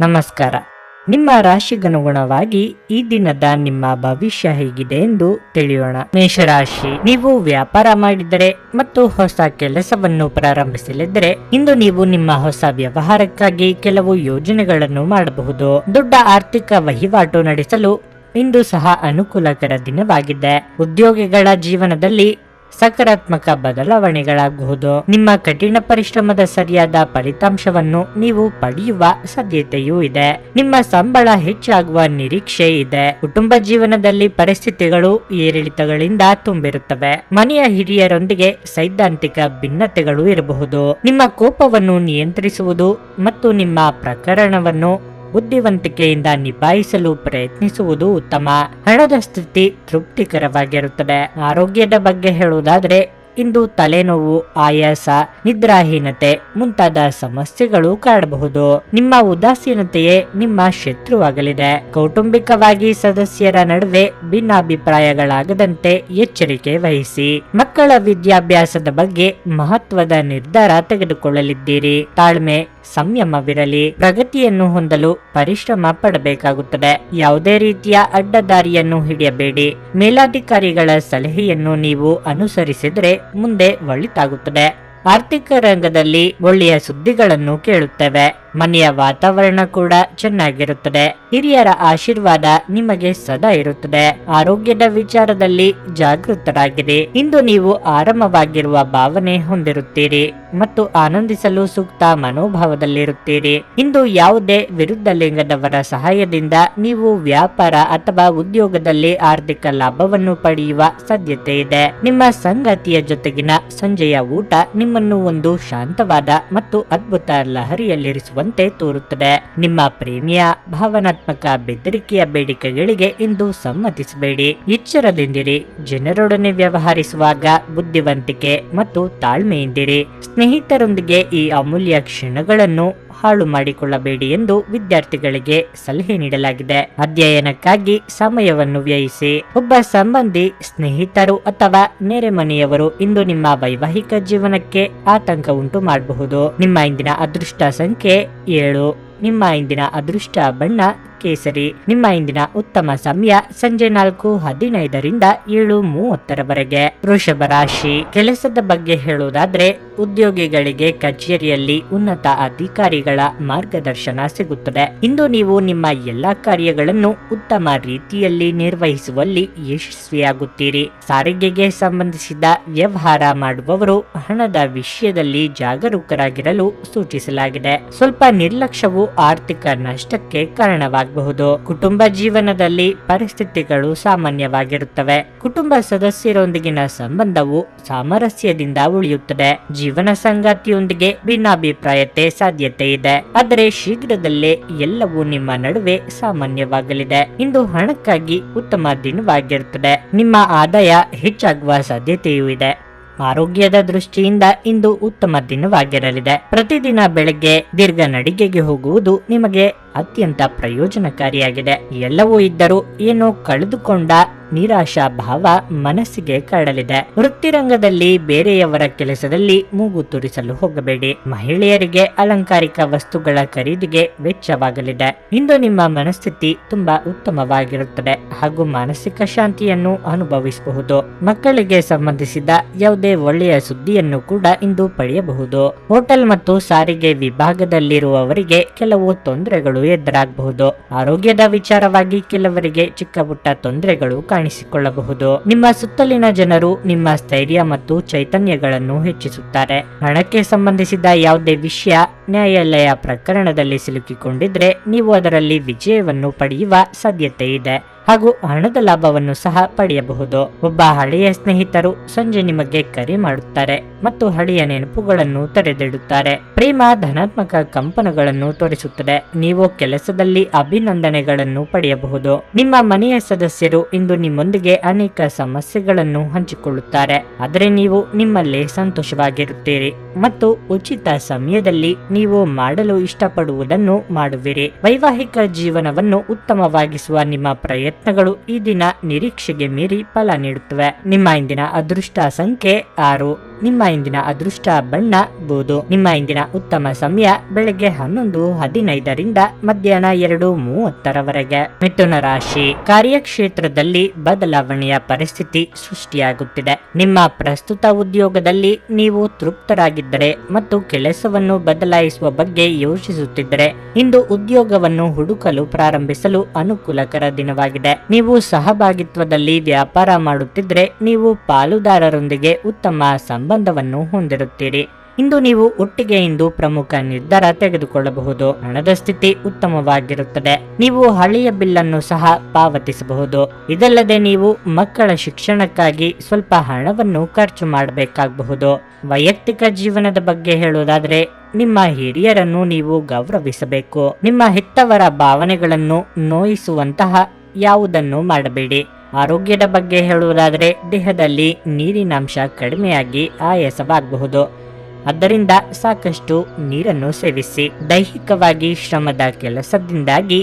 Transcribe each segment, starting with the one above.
ನಮಸ್ಕಾರ. ನಿಮ್ಮ ರಾಶಿಗನುಗುಣವಾಗಿ ಈ ದಿನದ ನಿಮ್ಮ ಭವಿಷ್ಯ ಹೇಗಿದೆ ಎಂದು ತಿಳಿಯೋಣ. ಮೇಷರಾಶಿ, ನೀವು ವ್ಯಾಪಾರ ಮಾಡಿದರೆ ಮತ್ತು ಹೊಸ ಕೆಲಸವನ್ನು ಪ್ರಾರಂಭಿಸಲಿದ್ದರೆ ಇಂದು ನೀವು ನಿಮ್ಮ ಹೊಸ ವ್ಯವಹಾರಕ್ಕಾಗಿ ಕೆಲವು ಯೋಜನೆಗಳನ್ನು ಮಾಡಬಹುದು. ದೊಡ್ಡ ಆರ್ಥಿಕ ವಹಿವಾಟು ನಡೆಸಲು ಇಂದು ಸಹ ಅನುಕೂಲಕರ ದಿನವಾಗಿದೆ. ಉದ್ಯೋಗಿಗಳ ಜೀವನದಲ್ಲಿ ಸಕಾರಾತ್ಮಕ ಬದಲಾವಣೆಗಳಾಗಬಹುದು. ನಿಮ್ಮ ಕಠಿಣ ಪರಿಶ್ರಮದ ಸರಿಯಾದ ಫಲಿತಾಂಶವನ್ನು ನೀವು ಪಡೆಯುವ ಸಾಧ್ಯತೆಯೂ ಇದೆ. ನಿಮ್ಮ ಸಂಬಳ ಹೆಚ್ಚಾಗುವ ನಿರೀಕ್ಷೆ ಇದೆ. ಕುಟುಂಬ ಜೀವನದಲ್ಲಿ ಪರಿಸ್ಥಿತಿಗಳು ಏರಿಳಿತಗಳಿಂದ ತುಂಬಿರುತ್ತವೆ. ಮನೆಯ ಹಿರಿಯರೊಂದಿಗೆ ಸೈದ್ಧಾಂತಿಕ ಭಿನ್ನತೆಗಳು ಇರಬಹುದು. ನಿಮ್ಮ ಕೋಪವನ್ನು ನಿಯಂತ್ರಿಸುವುದು ಮತ್ತು ನಿಮ್ಮ ಪ್ರಕರಣವನ್ನು ಬುದ್ಧಿವಂತಿಕೆಯಿಂದ ನಿಭಾಯಿಸಲು ಪ್ರಯತ್ನಿಸುವುದು ಉತ್ತಮ. ಹಣದ ಸ್ಥಿತಿ ತೃಪ್ತಿಕರವಾಗಿರುತ್ತದೆ. ಆರೋಗ್ಯದ ಬಗ್ಗೆ ಹೇಳುವುದಾದರೆ ಇಂದು ತಲೆನೋವು, ಆಯಾಸ, ನಿದ್ರಾಹೀನತೆ ಮುಂತಾದ ಸಮಸ್ಯೆಗಳು ಕಾಡಬಹುದು. ನಿಮ್ಮ ಉದಾಸೀನತೆಯೇ ನಿಮ್ಮ ಶತ್ರುವಾಗಲಿದೆ. ಕೌಟುಂಬಿಕವಾಗಿ ಸದಸ್ಯರ ನಡುವೆ ಭಿನ್ನಾಭಿಪ್ರಾಯಗಳಾಗದಂತೆ ಎಚ್ಚರಿಕೆ ವಹಿಸಿ. ಮಕ್ಕಳ ವಿದ್ಯಾಭ್ಯಾಸದ ಬಗ್ಗೆ ಮಹತ್ವದ ನಿರ್ಧಾರ ತೆಗೆದುಕೊಳ್ಳಲಿದ್ದೀರಿ. ತಾಳ್ಮೆ, ಸಂಯಮವಿರಲಿ. ಪ್ರಗತಿಯನ್ನು ಹೊಂದಲು ಪರಿಶ್ರಮ ಪಡಬೇಕಾಗುತ್ತದೆ. ಯಾವುದೇ ರೀತಿಯ ಅಡ್ಡದಾರಿಯನ್ನು ಹಿಡಿಯಬೇಡಿ. ಮೇಲಾಧಿಕಾರಿಗಳ ಸಲಹೆಯನ್ನು ನೀವು ಅನುಸರಿಸಿದರೆ ಮುಂದೆ ಒಳಿತಾಗುತ್ತದೆ. ಆರ್ಥಿಕ ರಂಗದಲ್ಲಿ ಒಳ್ಳೆಯ ಸುದ್ದಿಗಳನ್ನು ಕೇಳುತ್ತೇವೆ. ಮನೆಯ ವಾತಾವರಣ ಕೂಡ ಚೆನ್ನಾಗಿರುತ್ತದೆ. ಹಿರಿಯರ ಆಶೀರ್ವಾದ ನಿಮಗೆ ಸದಾ ಇರುತ್ತದೆ. ಆರೋಗ್ಯದ ವಿಚಾರದಲ್ಲಿ ಜಾಗೃತರಾಗಿರಿ. ಇಂದು ನೀವು ಆರಾಮವಾಗಿರುವ ಭಾವನೆ ಹೊಂದಿರುತ್ತೀರಿ ಮತ್ತು ಆನಂದಿಸಲು ಸೂಕ್ತ ಮನೋಭಾವದಲ್ಲಿರುತ್ತೀರಿ. ಇಂದು ಯಾವುದೇ ವಿರುದ್ಧ ಲಿಂಗದವರ ಸಹಾಯದಿಂದ ನೀವು ವ್ಯಾಪಾರ ಅಥವಾ ಉದ್ಯೋಗದಲ್ಲಿ ಆರ್ಥಿಕ ಲಾಭವನ್ನು ಪಡೆಯುವ ಸಾಧ್ಯತೆ ಇದೆ. ನಿಮ್ಮ ಸಂಗಾತಿಯ ಜೊತೆಗಿನ ಸಂಜೆಯ ಊಟ ನಿಮ್ಮನ್ನು ಒಂದು ಶಾಂತವಾದ ಮತ್ತು ಅದ್ಭುತ ಲಹರಿಯಲ್ಲಿರಿಸುವ ತೋರುತ್ತದೆ. ನಿಮ್ಮ ಪ್ರೇಮಿಯ ಭಾವನಾತ್ಮಕ ಬೆದರಿಕೆಯ ಬೇಡಿಕೆಗಳಿಗೆ ಇಂದು ಸಮ್ಮತಿಸಬೇಡಿ. ಎಚ್ಚರದಿಂದಿರಿ. ಜನರೊಡನೆ ವ್ಯವಹರಿಸುವಾಗ ಬುದ್ಧಿವಂತಿಕೆ ಮತ್ತು ತಾಳ್ಮೆಯಿಂದಿರಿ. ಸ್ನೇಹಿತರೊಂದಿಗೆ ಈ ಅಮೂಲ್ಯ ಕ್ಷಣಗಳನ್ನು ಹಾಳು ಮಾಡಿಕೊಳ್ಳಬೇಡಿ ಎಂದು ವಿದ್ಯಾರ್ಥಿಗಳಿಗೆ ಸಲಹೆ ನೀಡಲಾಗಿದೆ. ಅಧ್ಯಯನಕ್ಕಾಗಿ ಸಮಯವನ್ನು ವ್ಯಯಿಸಿ. ಒಬ್ಬ ಸಂಬಂಧಿ, ಸ್ನೇಹಿತರು ಅಥವಾ ನೆರೆಮನೆಯವರು ಇಂದು ನಿಮ್ಮ ವೈವಾಹಿಕ ಜೀವನಕ್ಕೆ ಆತಂಕ ಉಂಟು ಮಾಡಬಹುದು. ನಿಮ್ಮ ಇಂದಿನ ಅದೃಷ್ಟ ಸಂಖ್ಯೆ 7. ನಿಮ್ಮ ಇಂದಿನ ಅದೃಷ್ಟ ಬಣ್ಣ ಕೇಸರಿ. ನಿಮ್ಮ ಇಂದಿನ ಉತ್ತಮ ಸಮಯ ಸಂಜೆ 4:15ರಿಂದ 7:30ರವರೆಗೆ. ವೃಷಭ ರಾಶಿ, ಕೆಲಸದ ಬಗ್ಗೆ ಹೇಳುವುದಾದ್ರೆ ಉದ್ಯೋಗಿಗಳಿಗೆ ಕಚೇರಿಯಲ್ಲಿ ಉನ್ನತ ಅಧಿಕಾರಿಗಳ ಮಾರ್ಗದರ್ಶನ ಸಿಗುತ್ತದೆ. ಇಂದು ನೀವು ನಿಮ್ಮ ಎಲ್ಲಾ ಕಾರ್ಯಗಳನ್ನು ಉತ್ತಮ ರೀತಿಯಲ್ಲಿ ನಿರ್ವಹಿಸುವಲ್ಲಿ ಯಶಸ್ವಿಯಾಗುತ್ತೀರಿ. ಸಾರಿಗೆಗೆ ಸಂಬಂಧಿಸಿದ ವ್ಯವಹಾರ ಮಾಡುವವರು ಹಣದ ವಿಷಯದಲ್ಲಿ ಜಾಗರೂಕರಾಗಿರಲು ಸೂಚಿಸಲಾಗಿದೆ. ಸ್ವಲ್ಪ ನಿರ್ಲಕ್ಷ್ಯವು ಆರ್ಥಿಕ ನಷ್ಟಕ್ಕೆ ಕಾರಣವಾಗಬಹುದು. ಕುಟುಂಬ ಜೀವನದಲ್ಲಿ ಪರಿಸ್ಥಿತಿಗಳು ಸಾಮಾನ್ಯವಾಗಿರುತ್ತವೆ. ಕುಟುಂಬ ಸದಸ್ಯರೊಂದಿಗಿನ ಸಂಬಂಧವು ಸಾಮರಸ್ಯದಿಂದ ಉಳಿಯುತ್ತದೆ. ಜೀವನ ಸಂಗಾತಿಯೊಂದಿಗೆ ಭಿನ್ನಾಭಿಪ್ರಾಯತೆ ಸಾಧ್ಯತೆ ಇದೆ, ಆದರೆ ಶೀಘ್ರದಲ್ಲೇ ಎಲ್ಲವೂ ನಿಮ್ಮ ನಡುವೆ ಸಾಮಾನ್ಯವಾಗಲಿದೆ. ಇಂದು ಹಣಕ್ಕಾಗಿ ಉತ್ತಮ ದಿನವಾಗಿರುತ್ತದೆ. ನಿಮ್ಮ ಆದಾಯ ಹೆಚ್ಚಾಗುವ ಸಾಧ್ಯತೆಯೂ ಇದೆ. ಆರೋಗ್ಯದ ದೃಷ್ಟಿಯಿಂದ ಇಂದು ಉತ್ತಮ ದಿನವಾಗಿರಲಿದೆ. ಪ್ರತಿದಿನ ಬೆಳಗ್ಗೆ ದೀರ್ಘ ನಡಿಗೆಗೆ ಹೋಗುವುದು ನಿಮಗೆ ಅತ್ಯಂತ ಪ್ರಯೋಜನಕಾರಿಯಾಗಿದೆ. ಎಲ್ಲವೂ ಇದ್ದರೂ ಏನೋ ಕಳೆದುಕೊಂಡ ನಿರಾಶಾ ಭಾವ ಮನಸ್ಸಿಗೆ ಕಾಡಲಿದೆ. ವೃತ್ತಿರಂಗದಲ್ಲಿ ಬೇರೆಯವರ ಕೆಲಸದಲ್ಲಿ ಮೂಗು ತುರಿಸಲು ಹೋಗಬೇಡಿ. ಮಹಿಳೆಯರಿಗೆ ಅಲಂಕಾರಿಕ ವಸ್ತುಗಳ ಖರೀದಿಗೆ ವೆಚ್ಚವಾಗಲಿದೆ. ಇಂದು ನಿಮ್ಮ ಮನಸ್ಥಿತಿ ತುಂಬಾ ಉತ್ತಮವಾಗಿರುತ್ತದೆ ಹಾಗೂ ಮಾನಸಿಕ ಶಾಂತಿಯನ್ನು ಅನುಭವಿಸಬಹುದು. ಮಕ್ಕಳಿಗೆ ಸಂಬಂಧಿಸಿದ ಯಾವುದೇ ಒಳ್ಳೆಯ ಸುದ್ದಿಯನ್ನು ಕೂಡ ಇಂದು ಪಡೆಯಬಹುದು. ಹೋಟೆಲ್ ಮತ್ತು ಸಾರಿಗೆ ವಿಭಾಗದಲ್ಲಿರುವವರಿಗೆ ಕೆಲವು ತೊಂದರೆಗಳು ಎದುರಾಗಬಹುದು. ಆರೋಗ್ಯದ ವಿಚಾರವಾಗಿ ಕೆಲವರಿಗೆ ಚಿಕ್ಕ ಪುಟ್ಟ ತೊಂದರೆಗಳು ಕಾಣಿಸಿಕೊಳ್ಳಬಹುದು. ನಿಮ್ಮ ಸುತ್ತಲಿನ ಜನರು ನಿಮ್ಮ ಸ್ಥೈರ್ಯ ಮತ್ತು ಚೈತನ್ಯಗಳನ್ನು ಹೆಚ್ಚಿಸುತ್ತಾರೆ. ಹಣಕ್ಕೆ ಸಂಬಂಧಿಸಿದ ಯಾವುದೇ ವಿಷಯ ನ್ಯಾಯಾಲಯ ಪ್ರಕರಣದಲ್ಲಿ ಸಿಲುಕಿಕೊಂಡಿದ್ರೆ ನೀವು ಅದರಲ್ಲಿ ವಿಜಯವನ್ನು ಪಡೆಯುವ ಸಾಧ್ಯತೆ ಇದೆ ಹಾಗೂ ಹಣದ ಲಾಭವನ್ನು ಸಹ ಪಡೆಯಬಹುದು. ಒಬ್ಬ ಹಳೆಯ ಸ್ನೇಹಿತರು ಸಂಜೆ ನಿಮಗೆ ಕರೆ ಮಾಡುತ್ತಾರೆ ಮತ್ತು ಹಳೆಯ ನೆನಪುಗಳನ್ನು ತೆರೆದಿಡುತ್ತಾರೆ. ಪ್ರೇಮ ಧನಾತ್ಮಕ ಕಂಪನಗಳನ್ನು ತೋರಿಸುತ್ತದೆ. ನೀವು ಕೆಲಸದಲ್ಲಿ ಅಭಿನಂದನೆಗಳನ್ನು ಪಡೆಯಬಹುದು. ನಿಮ್ಮ ಮನೆಯ ಸದಸ್ಯರು ಇಂದು ನಿಮ್ಮೊಂದಿಗೆ ಅನೇಕ ಸಮಸ್ಯೆಗಳನ್ನು ಹಂಚಿಕೊಳ್ಳುತ್ತಾರೆ, ಆದರೆ ನೀವು ನಿಮ್ಮಲ್ಲೇ ಸಂತೋಷವಾಗಿರುತ್ತೀರಿ ಮತ್ತು ಉಚಿತ ಸಮಯದಲ್ಲಿ ನೀವು ಮಾಡಲು ಇಷ್ಟಪಡುವುದನ್ನು ಮಾಡುವಿರಿ. ವೈವಾಹಿಕ ಜೀವನವನ್ನು ಉತ್ತಮವಾಗಿಸುವ ನಿಮ್ಮ ಪ್ರಯತ್ನ ಪ್ರಯತ್ನಗಳು ಈ ದಿನ ನಿರೀಕ್ಷೆಗೆ ಮೀರಿ ಫಲ ನೀಡುತ್ತವೆ. ನಿಮ್ಮ ಇಂದಿನ ಅದೃಷ್ಟ ಸಂಖ್ಯೆ 6. ನಿಮ್ಮ ಇಂದಿನ ಅದೃಷ್ಟ ಬಣ್ಣ ಬೂದು. ನಿಮ್ಮ ಇಂದಿನ ಉತ್ತಮ ಸಮಯ ಬೆಳಗ್ಗೆ 11:15 ಮಧ್ಯಾಹ್ನ 2:30 ಮಿಥುನ ರಾಶಿ. ಕಾರ್ಯಕ್ಷೇತ್ರದಲ್ಲಿ ಬದಲಾವಣೆಯ ಪರಿಸ್ಥಿತಿ ಸೃಷ್ಟಿಯಾಗುತ್ತಿದೆ. ನಿಮ್ಮ ಪ್ರಸ್ತುತ ಉದ್ಯೋಗದಲ್ಲಿ ನೀವು ತೃಪ್ತರಾಗಿದ್ದರೆ ಮತ್ತು ಕೆಲಸವನ್ನು ಬದಲಾಯಿಸುವ ಬಗ್ಗೆ ಯೋಚಿಸುತ್ತಿದ್ದರೆ ಇಂದು ಉದ್ಯೋಗವನ್ನು ಹುಡುಕಲು ಪ್ರಾರಂಭಿಸಲು ಅನುಕೂಲಕರ ದಿನವಾಗಿದೆ. ನೀವು ಸಹಭಾಗಿತ್ವದಲ್ಲಿ ವ್ಯಾಪಾರ ಮಾಡುತ್ತಿದ್ದರೆ ನೀವು ಪಾಲುದಾರರೊಂದಿಗೆ ಉತ್ತಮ ಸಂಬಂಧವನ್ನು ಹೊಂದಿರುತ್ತೀರಿ. ಇಂದು ನೀವು ಒಟ್ಟಿಗೆ ಪ್ರಮುಖ ನಿರ್ಧಾರ ತೆಗೆದುಕೊಳ್ಳಬಹುದು. ಹಣದ ಸ್ಥಿತಿ ಉತ್ತಮವಾಗಿರುತ್ತದೆ. ನೀವು ಹಳೆಯ ಬಿಲ್ಲನ್ನು ಸಹ ಪಾವತಿಸಬಹುದು. ಇದಲ್ಲದೆ ನೀವು ಮಕ್ಕಳ ಶಿಕ್ಷಣಕ್ಕಾಗಿ ಸ್ವಲ್ಪ ಹಣವನ್ನು ಖರ್ಚು ಮಾಡಬೇಕಾಗಬಹುದು. ವೈಯಕ್ತಿಕ ಜೀವನದ ಬಗ್ಗೆ ಹೇಳುವುದಾದರೆ ನಿಮ್ಮ ಹಿರಿಯರನ್ನು ನೀವು ಗೌರವಿಸಬೇಕು. ನಿಮ್ಮ ಹೆತ್ತವರ ಭಾವನೆಗಳನ್ನು ನೋಯಿಸುವಂತಹ ಯಾವುದನ್ನು ಮಾಡಬೇಡಿ. ಆರೋಗ್ಯದ ಬಗ್ಗೆ ಹೇಳುವುದಾದರೆ ದೇಹದಲ್ಲಿ ನೀರಿನಾಂಶ ಕಡಿಮೆಯಾಗಿ ಆಯಾಸವಾಗಬಹುದು. ಆದ್ದರಿಂದ ಸಾಕಷ್ಟು ನೀರನ್ನು ಸೇವಿಸಿ. ದೈಹಿಕವಾಗಿ ಶ್ರಮದ ಕೆಲಸದಿಂದಾಗಿ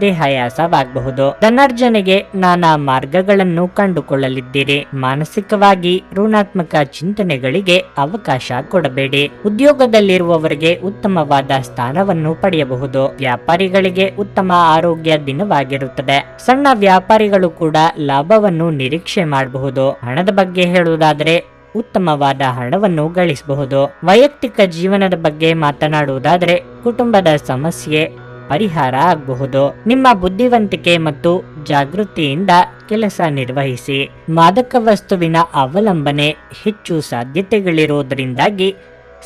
ದೇಹಾಯಾಸವಾಗಬಹುದು. ಧನಾರ್ಜನೆಗೆ ನಾನಾ ಮಾರ್ಗಗಳನ್ನು ಕಂಡುಕೊಳ್ಳಲಿದ್ದೀರಿ. ಮಾನಸಿಕವಾಗಿ ಋಣಾತ್ಮಕ ಚಿಂತನೆಗಳಿಗೆ ಅವಕಾಶ ಕೊಡಬೇಡಿ. ಉದ್ಯೋಗದಲ್ಲಿರುವವರಿಗೆ ಉತ್ತಮವಾದ ಸ್ಥಾನವನ್ನು ಪಡೆಯಬಹುದು. ವ್ಯಾಪಾರಿಗಳಿಗೆ ಉತ್ತಮ ಆರೋಗ್ಯ ದಿನವಾಗಿರುತ್ತದೆ. ಸಣ್ಣ ವ್ಯಾಪಾರಿಗಳು ಕೂಡ ಲಾಭವನ್ನು ನಿರೀಕ್ಷೆ ಮಾಡಬಹುದು. ಹಣದ ಬಗ್ಗೆ ಹೇಳುವುದಾದರೆ ಉತ್ತಮವಾದ ಹಣವನ್ನು ಗಳಿಸಬಹುದು. ವೈಯಕ್ತಿಕ ಜೀವನದ ಬಗ್ಗೆ ಮಾತನಾಡುವುದಾದರೆ ಕುಟುಂಬದ ಸಮಸ್ಯೆ ಪರಿಹಾರ ಆಗಬಹುದು. ನಿಮ್ಮ ಬುದ್ಧಿವಂತಿಕೆ ಮತ್ತು ಜಾಗೃತಿಯಿಂದ ಕೆಲಸ ನಿರ್ವಹಿಸಿ. ಮಾದಕ ವಸ್ತುವಿನ ಅವಲಂಬನೆ ಹೆಚ್ಚು ಸಾಧ್ಯತೆಗಳಿರುವುದರಿಂದಾಗಿ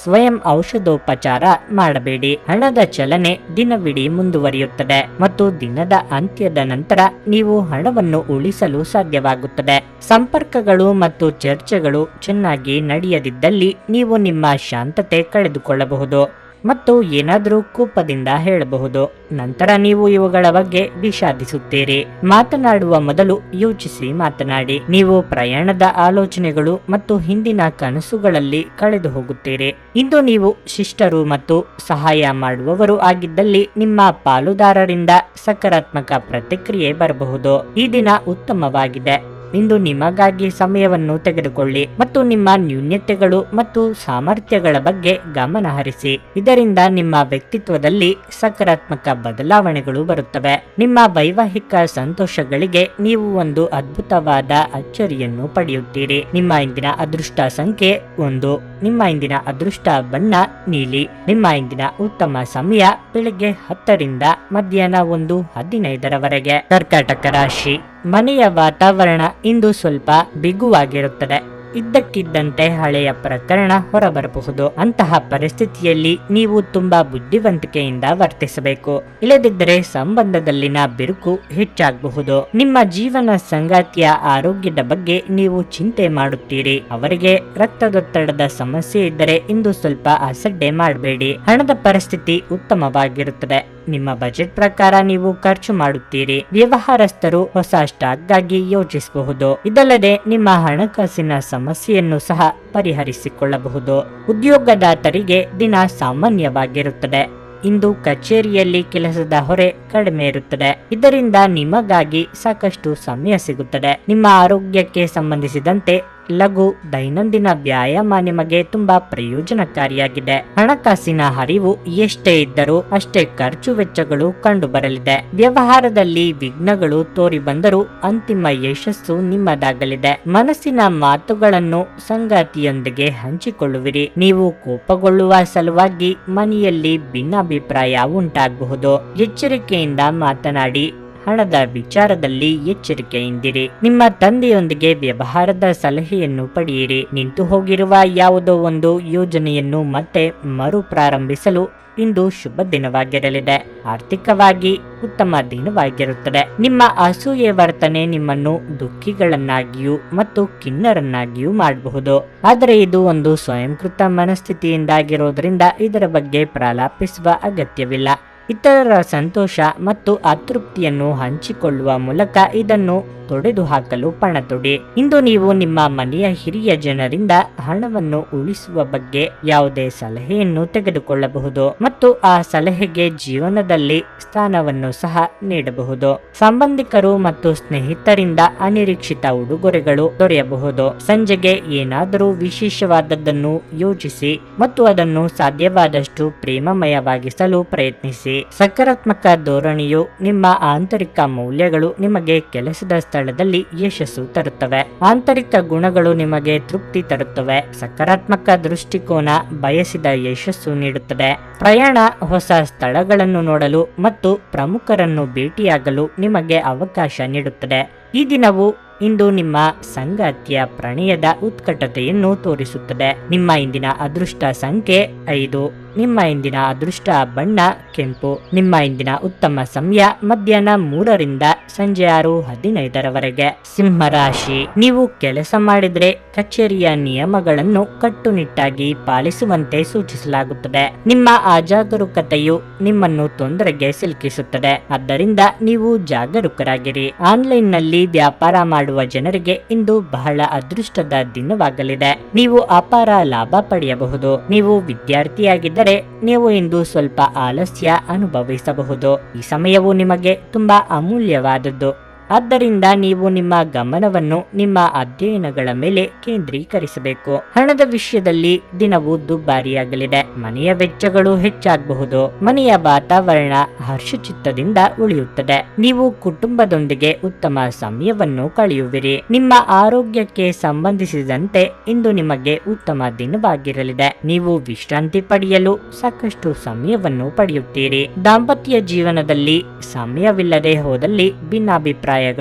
ಸ್ವಯಂ ಔಷಧೋಪಚಾರ ಮಾಡಬೇಡಿ. ಹಣದ ಚಲನೆ ದಿನವಿಡೀ ಮುಂದುವರಿಯುತ್ತದೆ ಮತ್ತು ದಿನದ ಅಂತ್ಯದ ನಂತರ ನೀವು ಹಣವನ್ನು ಉಳಿಸಲು ಸಾಧ್ಯವಾಗುತ್ತದೆ. ಸಂಪರ್ಕಗಳು ಮತ್ತು ಚರ್ಚೆಗಳು ಚೆನ್ನಾಗಿ ನಡೆಯದಿದ್ದಲ್ಲಿ ನೀವು ನಿಮ್ಮ ಶಾಂತತೆ ಕಳೆದುಕೊಳ್ಳಬಹುದು ಮತ್ತು ಏನಾದರೂ ಕೋಪದಿಂದ ಹೇಳಬಹುದು. ನಂತರ ನೀವು ಇವುಗಳ ಬಗ್ಗೆ ವಿಷಾದಿಸುತ್ತೀರಿ. ಮಾತನಾಡುವ ಮೊದಲು ಯೋಚಿಸಿ ಮಾತನಾಡಿ. ನೀವು ಪ್ರಯಾಣದ ಆಲೋಚನೆಗಳು ಮತ್ತು ಹಿಂದಿನ ಕನಸುಗಳಲ್ಲಿ ಕಳೆದು ಹೋಗುತ್ತೀರಿ. ಇಂದು ನೀವು ಶಿಷ್ಟರು ಮತ್ತು ಸಹಾಯ ಮಾಡುವವರು ಆಗಿದ್ದಲ್ಲಿ ನಿಮ್ಮ ಪಾಲುದಾರರಿಂದ ಸಕಾರಾತ್ಮಕ ಪ್ರತಿಕ್ರಿಯೆ ಬರಬಹುದು. ಈ ದಿನ ಉತ್ತಮವಾಗಿದೆ. ಇಂದು ನಿಮಗಾಗಿ ಸಮಯವನ್ನು ತೆಗೆದುಕೊಳ್ಳಿ ಮತ್ತು ನಿಮ್ಮ ನ್ಯೂನ್ಯತೆಗಳು ಮತ್ತು ಸಾಮರ್ಥ್ಯಗಳ ಬಗ್ಗೆ ಗಮನ ಹರಿಸಿ. ಇದರಿಂದ ನಿಮ್ಮ ವ್ಯಕ್ತಿತ್ವದಲ್ಲಿ ಸಕಾರಾತ್ಮಕ ಬದಲಾವಣೆಗಳು ಬರುತ್ತವೆ. ನಿಮ್ಮ ವೈವಾಹಿಕ ಸಂತೋಷಗಳಿಗೆ ನೀವು ಒಂದು ಅದ್ಭುತವಾದ ಅಚ್ಚರಿಯನ್ನು ಪಡೆಯುತ್ತೀರಿ. ನಿಮ್ಮ ಇಂದಿನ ಅದೃಷ್ಟ ಸಂಖ್ಯೆ 1. ನಿಮ್ಮ ಇಂದಿನ ಅದೃಷ್ಟ ಬಣ್ಣ ನೀಲಿ. ನಿಮ್ಮ ಇಂದಿನ ಉತ್ತಮ ಸಮಯ ಬೆಳಗ್ಗೆ 10 ಮಧ್ಯಾಹ್ನ 1:15 ಕರ್ಕಾಟಕ ರಾಶಿ. ಮನೆಯ ವಾತಾವರಣ ಇಂದು ಸ್ವಲ್ಪ ಬಿಗುವಾಗಿರುತ್ತದೆ. ಇದ್ದಕ್ಕಿದ್ದಂತೆ ಹಳೆಯ ಪ್ರಕರಣ ಹೊರಬರಬಹುದು. ಅಂತಹ ಪರಿಸ್ಥಿತಿಯಲ್ಲಿ ನೀವು ತುಂಬಾ ಬುದ್ಧಿವಂತಿಕೆಯಿಂದ ವರ್ತಿಸಬೇಕು. ಇಲ್ಲದಿದ್ದರೆ ಸಂಬಂಧದಲ್ಲಿನ ಬಿರುಕು ಹೆಚ್ಚಾಗಬಹುದು. ನಿಮ್ಮ ಜೀವನ ಸಂಗಾತಿಯ ಆರೋಗ್ಯದ ಬಗ್ಗೆ ನೀವು ಚಿಂತೆ ಮಾಡುತ್ತೀರಿ. ಅವರಿಗೆ ರಕ್ತದೊತ್ತಡದ ಸಮಸ್ಯೆ ಇದ್ದರೆ ಇಂದು ಸ್ವಲ್ಪ ಅಸಡ್ಡೆ ಮಾಡಬೇಡಿ. ಹಣದ ಪರಿಸ್ಥಿತಿ ಉತ್ತಮವಾಗಿರುತ್ತದೆ. ನಿಮ್ಮ ಬಜೆಟ್ ಪ್ರಕಾರ ನೀವು ಖರ್ಚು ಮಾಡುತ್ತೀರಿ. ವ್ಯವಹಾರಸ್ಥರು ಹೊಸ ಸ್ಟಾಕ್ಗಾಗಿ ಯೋಚಿಸಬಹುದು. ಇದಲ್ಲದೆ ನಿಮ್ಮ ಹಣಕಾಸಿನ ಸಮಸ್ಯೆಯನ್ನು ಸಹ ಪರಿಹರಿಸಿಕೊಳ್ಳಬಹುದು. ಉದ್ಯೋಗದಾತರಿಗೆ ದಿನ ಸಾಮಾನ್ಯವಾಗಿರುತ್ತದೆ. ಇಂದು ಕಚೇರಿಯಲ್ಲಿ ಕೆಲಸದ ಹೊರೆ ಕಡಿಮೆ ಇರುತ್ತದೆ. ಇದರಿಂದ ನಿಮಗಾಗಿ ಸಾಕಷ್ಟು ಸಮಯ ಸಿಗುತ್ತದೆ. ನಿಮ್ಮ ಆರೋಗ್ಯಕ್ಕೆ ಸಂಬಂಧಿಸಿದಂತೆ ಲಘು ದೈನಂದಿನ ವ್ಯಾಯಾಮ ನಿಮಗೆ ತುಂಬಾ ಪ್ರಯೋಜನಕಾರಿಯಾಗಿದೆ. ಹಣಕಾಸಿನ ಹರಿವು ಎಷ್ಟೇ ಇದ್ದರೂ ಅಷ್ಟೇ ಖರ್ಚು ವೆಚ್ಚಗಳು ಕಂಡು ಬರಲಿದೆ. ವ್ಯವಹಾರದಲ್ಲಿ ವಿಘ್ನಗಳು ತೋರಿ ಬಂದರೂ ಅಂತಿಮ ಯಶಸ್ಸು ನಿಮ್ಮದಾಗಲಿದೆ. ಮನಸ್ಸಿನ ಮಾತುಗಳನ್ನು ಸಂಗಾತಿಯೊಂದಿಗೆ ಹಂಚಿಕೊಳ್ಳುವಿರಿ. ನೀವು ಕೋಪಗೊಳ್ಳುವ ಸಲುವಾಗಿ ಮನೆಯಲ್ಲಿ ಭಿನ್ನಾಭಿಪ್ರಾಯ ಉಂಟಾಗಬಹುದು. ಎಚ್ಚರಿಕೆಯಿಂದ ಮಾತನಾಡಿ. ಹಣದ ವಿಚಾರದಲ್ಲಿ ಎಚ್ಚರಿಕೆಯಿಂದಿರಿ. ನಿಮ್ಮ ತಂದೆಯೊಂದಿಗೆ ವ್ಯವಹಾರದ ಸಲಹೆಯನ್ನು ಪಡೆಯಿರಿ. ನಿಂತು ಹೋಗಿರುವ ಯಾವುದೋ ಒಂದು ಯೋಜನೆಯನ್ನು ಮತ್ತೆ ಮರುಪ್ರಾರಂಭಿಸಲು ಇಂದು ಶುಭ ದಿನವಾಗಿರಲಿದೆ. ಆರ್ಥಿಕವಾಗಿ ಉತ್ತಮ ದಿನವಾಗಿರುತ್ತದೆ. ನಿಮ್ಮ ಅಸೂಯೆ ವರ್ತನೆ ನಿಮ್ಮನ್ನು ದುಃಖಿಗಳನ್ನಾಗಿಯೂ ಮತ್ತು ಖಿನ್ನರನ್ನಾಗಿಯೂ ಮಾಡಬಹುದು. ಆದರೆ ಇದು ಒಂದು ಸ್ವಯಂಕೃತ ಮನಸ್ಥಿತಿಯಿಂದಾಗಿರೋದ್ರಿಂದ ಇದರ ಬಗ್ಗೆ ಪ್ರಲಾಪಿಸುವ ಅಗತ್ಯವಿಲ್ಲ. ಇತರರ ಸಂತೋಷ ಮತ್ತು ಅತೃಪ್ತಿಯನ್ನು ಹಂಚಿಕೊಳ್ಳುವ ಮೂಲಕ ಇದನ್ನು ತೊಡೆದು ಹಾಕಲು ಪಣ ತೊಡಿ. ಇಂದು ನೀವು ನಿಮ್ಮ ಮನೆಯ ಹಿರಿಯ ಜನರಿಂದ ಹಣವನ್ನು ಉಳಿಸುವ ಬಗ್ಗೆ ಯಾವುದೇ ಸಲಹೆಯನ್ನು ತೆಗೆದುಕೊಳ್ಳಬಹುದು ಮತ್ತು ಆ ಸಲಹೆಗೆ ಜೀವನದಲ್ಲಿ ಸ್ಥಾನವನ್ನು ಸಹ ನೀಡಬಹುದು. ಸಂಬಂಧಿಕರು ಮತ್ತು ಸ್ನೇಹಿತರಿಂದ ಅನಿರೀಕ್ಷಿತ ಉಡುಗೊರೆಗಳು ದೊರೆಯಬಹುದು. ಸಂಜೆಗೆ ಏನಾದರೂ ವಿಶೇಷವಾದದ್ದನ್ನು ಯೋಜಿಸಿ ಮತ್ತು ಅದನ್ನು ಸಾಧ್ಯವಾದಷ್ಟು ಪ್ರೇಮಮಯವಾಗಿಸಲು ಪ್ರಯತ್ನಿಸಿ. ಸಕಾರಾತ್ಮಕ ಧೋರಣೆಯು ನಿಮ್ಮ ಆಂತರಿಕ ಮೌಲ್ಯಗಳು ನಿಮಗೆ ಕೆಲಸದ ಸ್ಥಳದಲ್ಲಿ ಯಶಸ್ಸು ತರುತ್ತವೆ. ಆಂತರಿಕ ಗುಣಗಳು ನಿಮಗೆ ತೃಪ್ತಿ ತರುತ್ತವೆ. ಸಕಾರಾತ್ಮಕ ದೃಷ್ಟಿಕೋನ ಬಯಸಿದ ಯಶಸ್ಸು ನೀಡುತ್ತದೆ. ಪ್ರಯಾಣ ಹೊಸ ಸ್ಥಳಗಳನ್ನು ನೋಡಲು ಮತ್ತು ಪ್ರಮುಖರನ್ನು ಭೇಟಿಯಾಗಲು ನಿಮಗೆ ಅವಕಾಶ ನೀಡುತ್ತದೆ. ಈ ದಿನವು ಇಂದು ನಿಮ್ಮ ಸಂಗಾತಿಯ ಪ್ರಣಯದ ಉತ್ಕಟತೆಯನ್ನು ತೋರಿಸುತ್ತದೆ. ನಿಮ್ಮ ಇಂದಿನ ಅದೃಷ್ಟ ಸಂಖ್ಯೆ 5. ನಿಮ್ಮ ಇಂದಿನ ಅದೃಷ್ಟ ಬಣ್ಣ ಕೆಂಪು. ನಿಮ್ಮ ಇಂದಿನ ಉತ್ತಮ ಸಮಯ ಮಧ್ಯಾಹ್ನ 3ರಿಂದ ಸಂಜೆ 6:15ರವರೆಗೆ. ಸಿಂಹ ರಾಶಿ, ನೀವು ಕೆಲಸ ಮಾಡಿದ್ರೆ ಕಚೇರಿಯ ನಿಯಮಗಳನ್ನು ಕಟ್ಟುನಿಟ್ಟಾಗಿ ಪಾಲಿಸುವಂತೆ ಸೂಚಿಸಲಾಗುತ್ತದೆ. ನಿಮ್ಮ ಅಜಾಗರೂಕತೆಯು ನಿಮ್ಮನ್ನು ತೊಂದರೆಗೆ ಸಿಲುಕಿಸುತ್ತದೆ. ಆದ್ದರಿಂದ ನೀವು ಜಾಗರೂಕರಾಗಿರಿ. ಆನ್ಲೈನ್ ನಲ್ಲಿ ವ್ಯಾಪಾರ ಮಾಡುವ ಜನರಿಗೆ ಇಂದು ಬಹಳ ಅದೃಷ್ಟದ ದಿನವಾಗಲಿದೆ. ನೀವು ಅಪಾರ ಲಾಭ ಪಡೆಯಬಹುದು. ನೀವು ವಿದ್ಯಾರ್ಥಿಯಾಗಿದ್ದರೆ ನೀವು ಇಂದು ಸ್ವಲ್ಪ ಆಲಸ್ಯ ಅನುಭವಿಸಬಹುದು. ಈ ಸಮಯವು ನಿಮಗೆ ತುಂಬಾ ಅಮೂಲ್ಯವಾದದ್ದು. ಆದ್ದರಿಂದ ನೀವು ನಿಮ್ಮ ಗಮನವನ್ನು ನಿಮ್ಮ ಅಧ್ಯಯನಗಳ ಮೇಲೆ ಕೇಂದ್ರೀಕರಿಸಬೇಕು. ಹಣದ ವಿಷಯದಲ್ಲಿ ದಿನವು ದುಬಾರಿಯಾಗಲಿದೆ. ಮನೆಯ ವೆಚ್ಚಗಳು ಹೆಚ್ಚಾಗಬಹುದು. ಮನೆಯ ವಾತಾವರಣ ಹರ್ಷಚಿತ್ತದಿಂದ ಉಳಿಯುತ್ತದೆ. ನೀವು ಕುಟುಂಬದೊಂದಿಗೆ ಉತ್ತಮ ಸಮಯವನ್ನು ಕಳೆಯುವಿರಿ. ನಿಮ್ಮ ಆರೋಗ್ಯಕ್ಕೆ ಸಂಬಂಧಿಸಿದಂತೆ ಇಂದು ನಿಮಗೆ ಉತ್ತಮ ದಿನವಾಗಿರಲಿದೆ. ನೀವು ವಿಶ್ರಾಂತಿ ಪಡೆಯಲು ಸಾಕಷ್ಟು ಸಮಯವನ್ನು ಪಡೆಯುತ್ತೀರಿ. ದಾಂಪತ್ಯ ಜೀವನದಲ್ಲಿ ಸಮಯವಿಲ್ಲದೆ ಹೋದಲ್ಲಿ ಭಿನ್ನಾಭಿಪ್ರಾಯಗಳು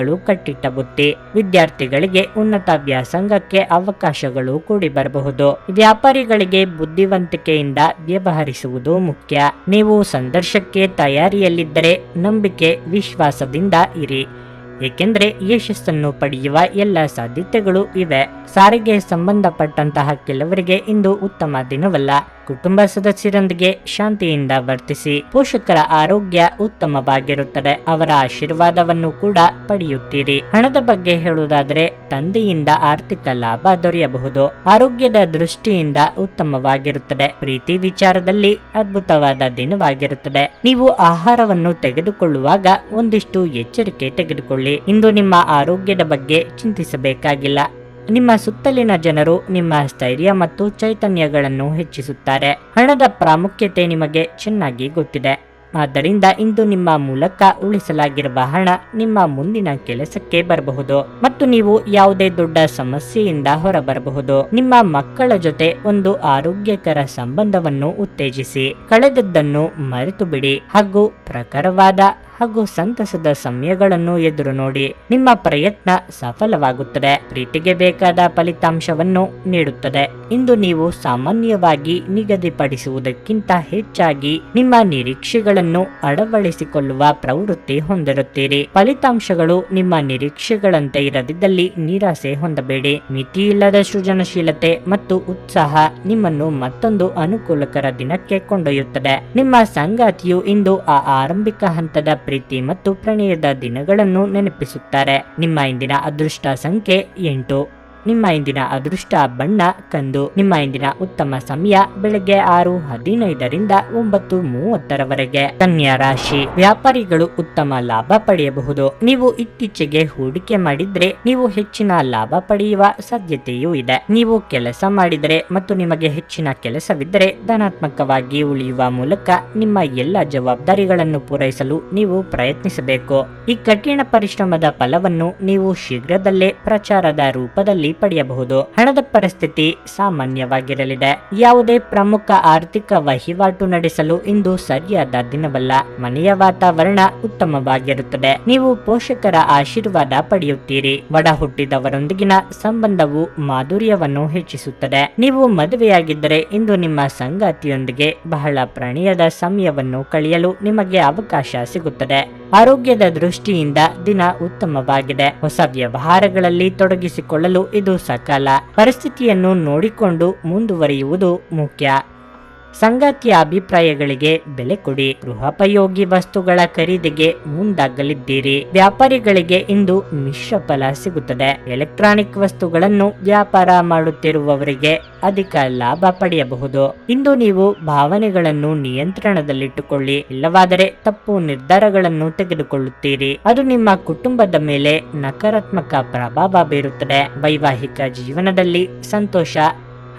ಕಟ್ಟಿಟ್ಟ ಬುತ್ತಿ. ವಿದ್ಯಾರ್ಥಿಗಳಿಗೆ ಉನ್ನತ ವ್ಯಾಸಂಗಕ್ಕೆ ಅವಕಾಶಗಳು ಕೂಡಿ ಬರಬಹುದು. ವ್ಯಾಪಾರಿಗಳಿಗೆ ಬುದ್ಧಿವಂತಿಕೆಯಿಂದ ವ್ಯವಹರಿಸುವುದು ಮುಖ್ಯ. ನೀವು ಸಂದರ್ಶಕ್ಕೆ ತಯಾರಿಯಲ್ಲಿದ್ದರೆ ನಂಬಿಕೆ ವಿಶ್ವಾಸದಿಂದ ಇರಿ, ಏಕೆಂದರೆ ಯಶಸ್ಸನ್ನು ಪಡೆಯುವ ಎಲ್ಲ ಸಾಧ್ಯತೆಗಳು ಇವೆ. ಸಾರಿಗೆ ಸಂಬಂಧಪಟ್ಟಂತಹ ಕೆಲವರಿಗೆ ಇಂದು ಉತ್ತಮ ದಿನವಲ್ಲ. ಕುಟುಂಬ ಸದಸ್ಯರೊಂದಿಗೆ ಶಾಂತಿಯಿಂದ ವರ್ತಿಸಿ. ಪೋಷಕರ ಆರೋಗ್ಯ ಉತ್ತಮವಾಗಿರುತ್ತದೆ. ಅವರ ಆಶೀರ್ವಾದವನ್ನು ಕೂಡ ಪಡೆಯುತ್ತೀರಿ. ಹಣದ ಬಗ್ಗೆ ಹೇಳುವುದಾದರೆ ತಂದೆಯಿಂದ ಆರ್ಥಿಕ ಲಾಭ ದೊರೆಯಬಹುದು. ಆರೋಗ್ಯದ ದೃಷ್ಟಿಯಿಂದ ಉತ್ತಮವಾಗಿರುತ್ತದೆ. ಪ್ರೀತಿ ವಿಚಾರದಲ್ಲಿ ಅದ್ಭುತವಾದ ದಿನವಾಗಿರುತ್ತದೆ. ನೀವು ಆಹಾರವನ್ನು ತೆಗೆದುಕೊಳ್ಳುವಾಗ ಒಂದಿಷ್ಟು ಎಚ್ಚರಿಕೆ ತೆಗೆದುಕೊಳ್ಳಿ. ಇಂದು ನಿಮ್ಮ ಆರೋಗ್ಯದ ಬಗ್ಗೆ ಚಿಂತಿಸಬೇಕಾಗಿಲ್ಲ. ನಿಮ್ಮ ಸುತ್ತಲಿನ ಜನರು ನಿಮ್ಮ ಸ್ಥೈರ್ಯ ಮತ್ತು ಚೈತನ್ಯಗಳನ್ನು ಹೆಚ್ಚಿಸುತ್ತಾರೆ. ಹಣದ ಪ್ರಾಮುಖ್ಯತೆ ನಿಮಗೆ ಚೆನ್ನಾಗಿ ಗೊತ್ತಿದೆ. ಆದ್ದರಿಂದ ಇಂದು ನಿಮ್ಮ ಮೂಲಕ ಉಳಿಸಲಾಗಿರುವ ಹಣ ನಿಮ್ಮ ಮುಂದಿನ ಕೆಲಸಕ್ಕೆ ಬರಬಹುದು ಮತ್ತು ನೀವು ಯಾವುದೇ ದೊಡ್ಡ ಸಮಸ್ಯೆಯಿಂದ ಹೊರಬರಬಹುದು. ನಿಮ್ಮ ಮಕ್ಕಳ ಜೊತೆ ಒಂದು ಆರೋಗ್ಯಕರ ಸಂಬಂಧವನ್ನು ಉತ್ತೇಜಿಸಿ. ಕಳೆದದ್ದನ್ನು ಮರೆತು ಬಿಡಿ ಹಾಗೂ ಪ್ರಖರವಾದ ಹಾಗೂ ಸಂತಸದ ಸಮಯಗಳನ್ನು ಎದುರು ನೋಡಿ. ನಿಮ್ಮ ಪ್ರಯತ್ನ ಸಫಲವಾಗುತ್ತದೆ. ಪ್ರೀತಿಗೆ ಬೇಕಾದ ಫಲಿತಾಂಶವನ್ನು ನೀಡುತ್ತದೆ. ಇಂದು ನೀವು ಸಾಮಾನ್ಯವಾಗಿ ನಿಗದಿಪಡಿಸುವುದಕ್ಕಿಂತ ಹೆಚ್ಚಾಗಿ ನಿಮ್ಮ ನಿರೀಕ್ಷೆಗಳನ್ನು ಅಳವಡಿಸಿಕೊಳ್ಳುವ ಪ್ರವೃತ್ತಿ ಹೊಂದಿರುತ್ತೀರಿ. ಫಲಿತಾಂಶಗಳು ನಿಮ್ಮ ನಿರೀಕ್ಷೆಗಳಂತೆ ಇರದಿದ್ದಲ್ಲಿ ನಿರಾಸೆ ಹೊಂದಬೇಡಿ. ಮಿತಿಯಿಲ್ಲದ ಸೃಜನಶೀಲತೆ ಮತ್ತು ಉತ್ಸಾಹ ನಿಮ್ಮನ್ನು ಮತ್ತೊಂದು ಅನುಕೂಲಕರ ದಿನಕ್ಕೆ ಕೊಂಡೊಯ್ಯುತ್ತದೆ. ನಿಮ್ಮ ಸಂಗಾತಿಯು ಇಂದು ಆ ಆರಂಭಿಕ ಹಂತದ ಪ್ರೀತಿ ಮತ್ತು ಪ್ರಣಯದ ದಿನಗಳನ್ನು ನೆನಪಿಸುತ್ತಾರೆ. ನಿಮ್ಮ ಇಂದಿನ ಅದೃಷ್ಟ ಸಂಖ್ಯೆ 8. ನಿಮ್ಮ ಇಂದಿನ ಅದೃಷ್ಟ ಬಣ್ಣ ಕಂದು. ನಿಮ್ಮ ಇಂದಿನ ಉತ್ತಮ ಸಮಯ ಬೆಳಗ್ಗೆ 6:15ರಿಂದ 9:30ರವರೆಗೆ. ಕನ್ಯಾ ರಾಶಿ, ವ್ಯಾಪಾರಿಗಳು ಉತ್ತಮ ಲಾಭ ಪಡೆಯಬಹುದು. ನೀವು ಇತ್ತೀಚೆಗೆ ಹೂಡಿಕೆ ಮಾಡಿದ್ರೆ ನೀವು ಹೆಚ್ಚಿನ ಲಾಭ ಪಡೆಯುವ ಸಾಧ್ಯತೆಯೂ ಇದೆ. ನೀವು ಕೆಲಸ ಮಾಡಿದರೆ ಮತ್ತು ನಿಮಗೆ ಹೆಚ್ಚಿನ ಕೆಲಸವಿದ್ದರೆ ಧನಾತ್ಮಕವಾಗಿ ಉಳಿಯುವ ಮೂಲಕ ನಿಮ್ಮ ಎಲ್ಲ ಜವಾಬ್ದಾರಿಗಳನ್ನು ಪೂರೈಸಲು ನೀವು ಪ್ರಯತ್ನಿಸಬೇಕು. ಈ ಕಠಿಣ ಪರಿಶ್ರಮದ ಫಲವನ್ನು ನೀವು ಶೀಘ್ರದಲ್ಲೇ ಪ್ರಚಾರದ ರೂಪದಲ್ಲಿ ಪಡೆಯಬಹುದು. ಹಣದ ಪರಿಸ್ಥಿತಿ ಸಾಮಾನ್ಯವಾಗಿರಲಿದೆ. ಯಾವುದೇ ಪ್ರಮುಖ ಆರ್ಥಿಕ ವಹಿವಾಟು ನಡೆಸಲು ಇಂದು ಸರಿಯಾದ ದಿನವಲ್ಲ. ಮನೆಯ ವಾತಾವರಣ ಉತ್ತಮವಾಗಿರುತ್ತದೆ. ನೀವು ಪೋಷಕರ ಆಶೀರ್ವಾದ ಪಡೆಯುತ್ತೀರಿ. ಒಡ ಹುಟ್ಟಿದವರೊಂದಿಗಿನ ಸಂಬಂಧವು ಮಾಧುರ್ಯವನ್ನು ಹೆಚ್ಚಿಸುತ್ತದೆ. ನೀವು ಮದುವೆಯಾಗಿದ್ದರೆ ಇಂದು ನಿಮ್ಮ ಸಂಗಾತಿಯೊಂದಿಗೆ ಬಹಳ ಪ್ರಣಯದ ಸಮಯವನ್ನು ಕಳೆಯಲು ನಿಮಗೆ ಅವಕಾಶ ಸಿಗುತ್ತದೆ. ಆರೋಗ್ಯದ ದೃಷ್ಟಿಯಿಂದ ದಿನ ಉತ್ತಮವಾಗಿದೆ. ಹೊಸ ವ್ಯವಹಾರಗಳಲ್ಲಿ ತೊಡಗಿಸಿಕೊಳ್ಳಲು ಇದು ಸಕಾಲ. ಪರಿಸ್ಥಿತಿಯನ್ನು ನೋಡಿಕೊಂಡು ಮುಂದುವರಿಯುವುದು ಮುಖ್ಯ. ಸಂಗಾತಿಯ ಅಭಿಪ್ರಾಯಗಳಿಗೆ ಬೆಲೆ ಕೊಡಿ. ಗೃಹೋಪಯೋಗಿ ವಸ್ತುಗಳ ಖರೀದಿಗೆ ಮುಂದಾಗಲಿದ್ದೀರಿ. ವ್ಯಾಪಾರಿಗಳಿಗೆ ಇಂದು ಮಿಶ್ರ ಫಲ ಸಿಗುತ್ತದೆ. ಎಲೆಕ್ಟ್ರಾನಿಕ್ ವಸ್ತುಗಳನ್ನು ವ್ಯಾಪಾರ ಮಾಡುತ್ತಿರುವವರಿಗೆ ಅಧಿಕ ಲಾಭ ಪಡೆಯಬಹುದು. ಇಂದು ನೀವು ಭಾವನೆಗಳನ್ನು ನಿಯಂತ್ರಣದಲ್ಲಿಟ್ಟುಕೊಳ್ಳಿ, ಇಲ್ಲವಾದರೆ ತಪ್ಪು ನಿರ್ಧಾರಗಳನ್ನು ತೆಗೆದುಕೊಳ್ಳುತ್ತೀರಿ. ಅದು ನಿಮ್ಮ ಕುಟುಂಬದ ಮೇಲೆ ನಕಾರಾತ್ಮಕ ಪ್ರಭಾವ ಬೀರುತ್ತದೆ. ವೈವಾಹಿಕ ಜೀವನದಲ್ಲಿ ಸಂತೋಷ,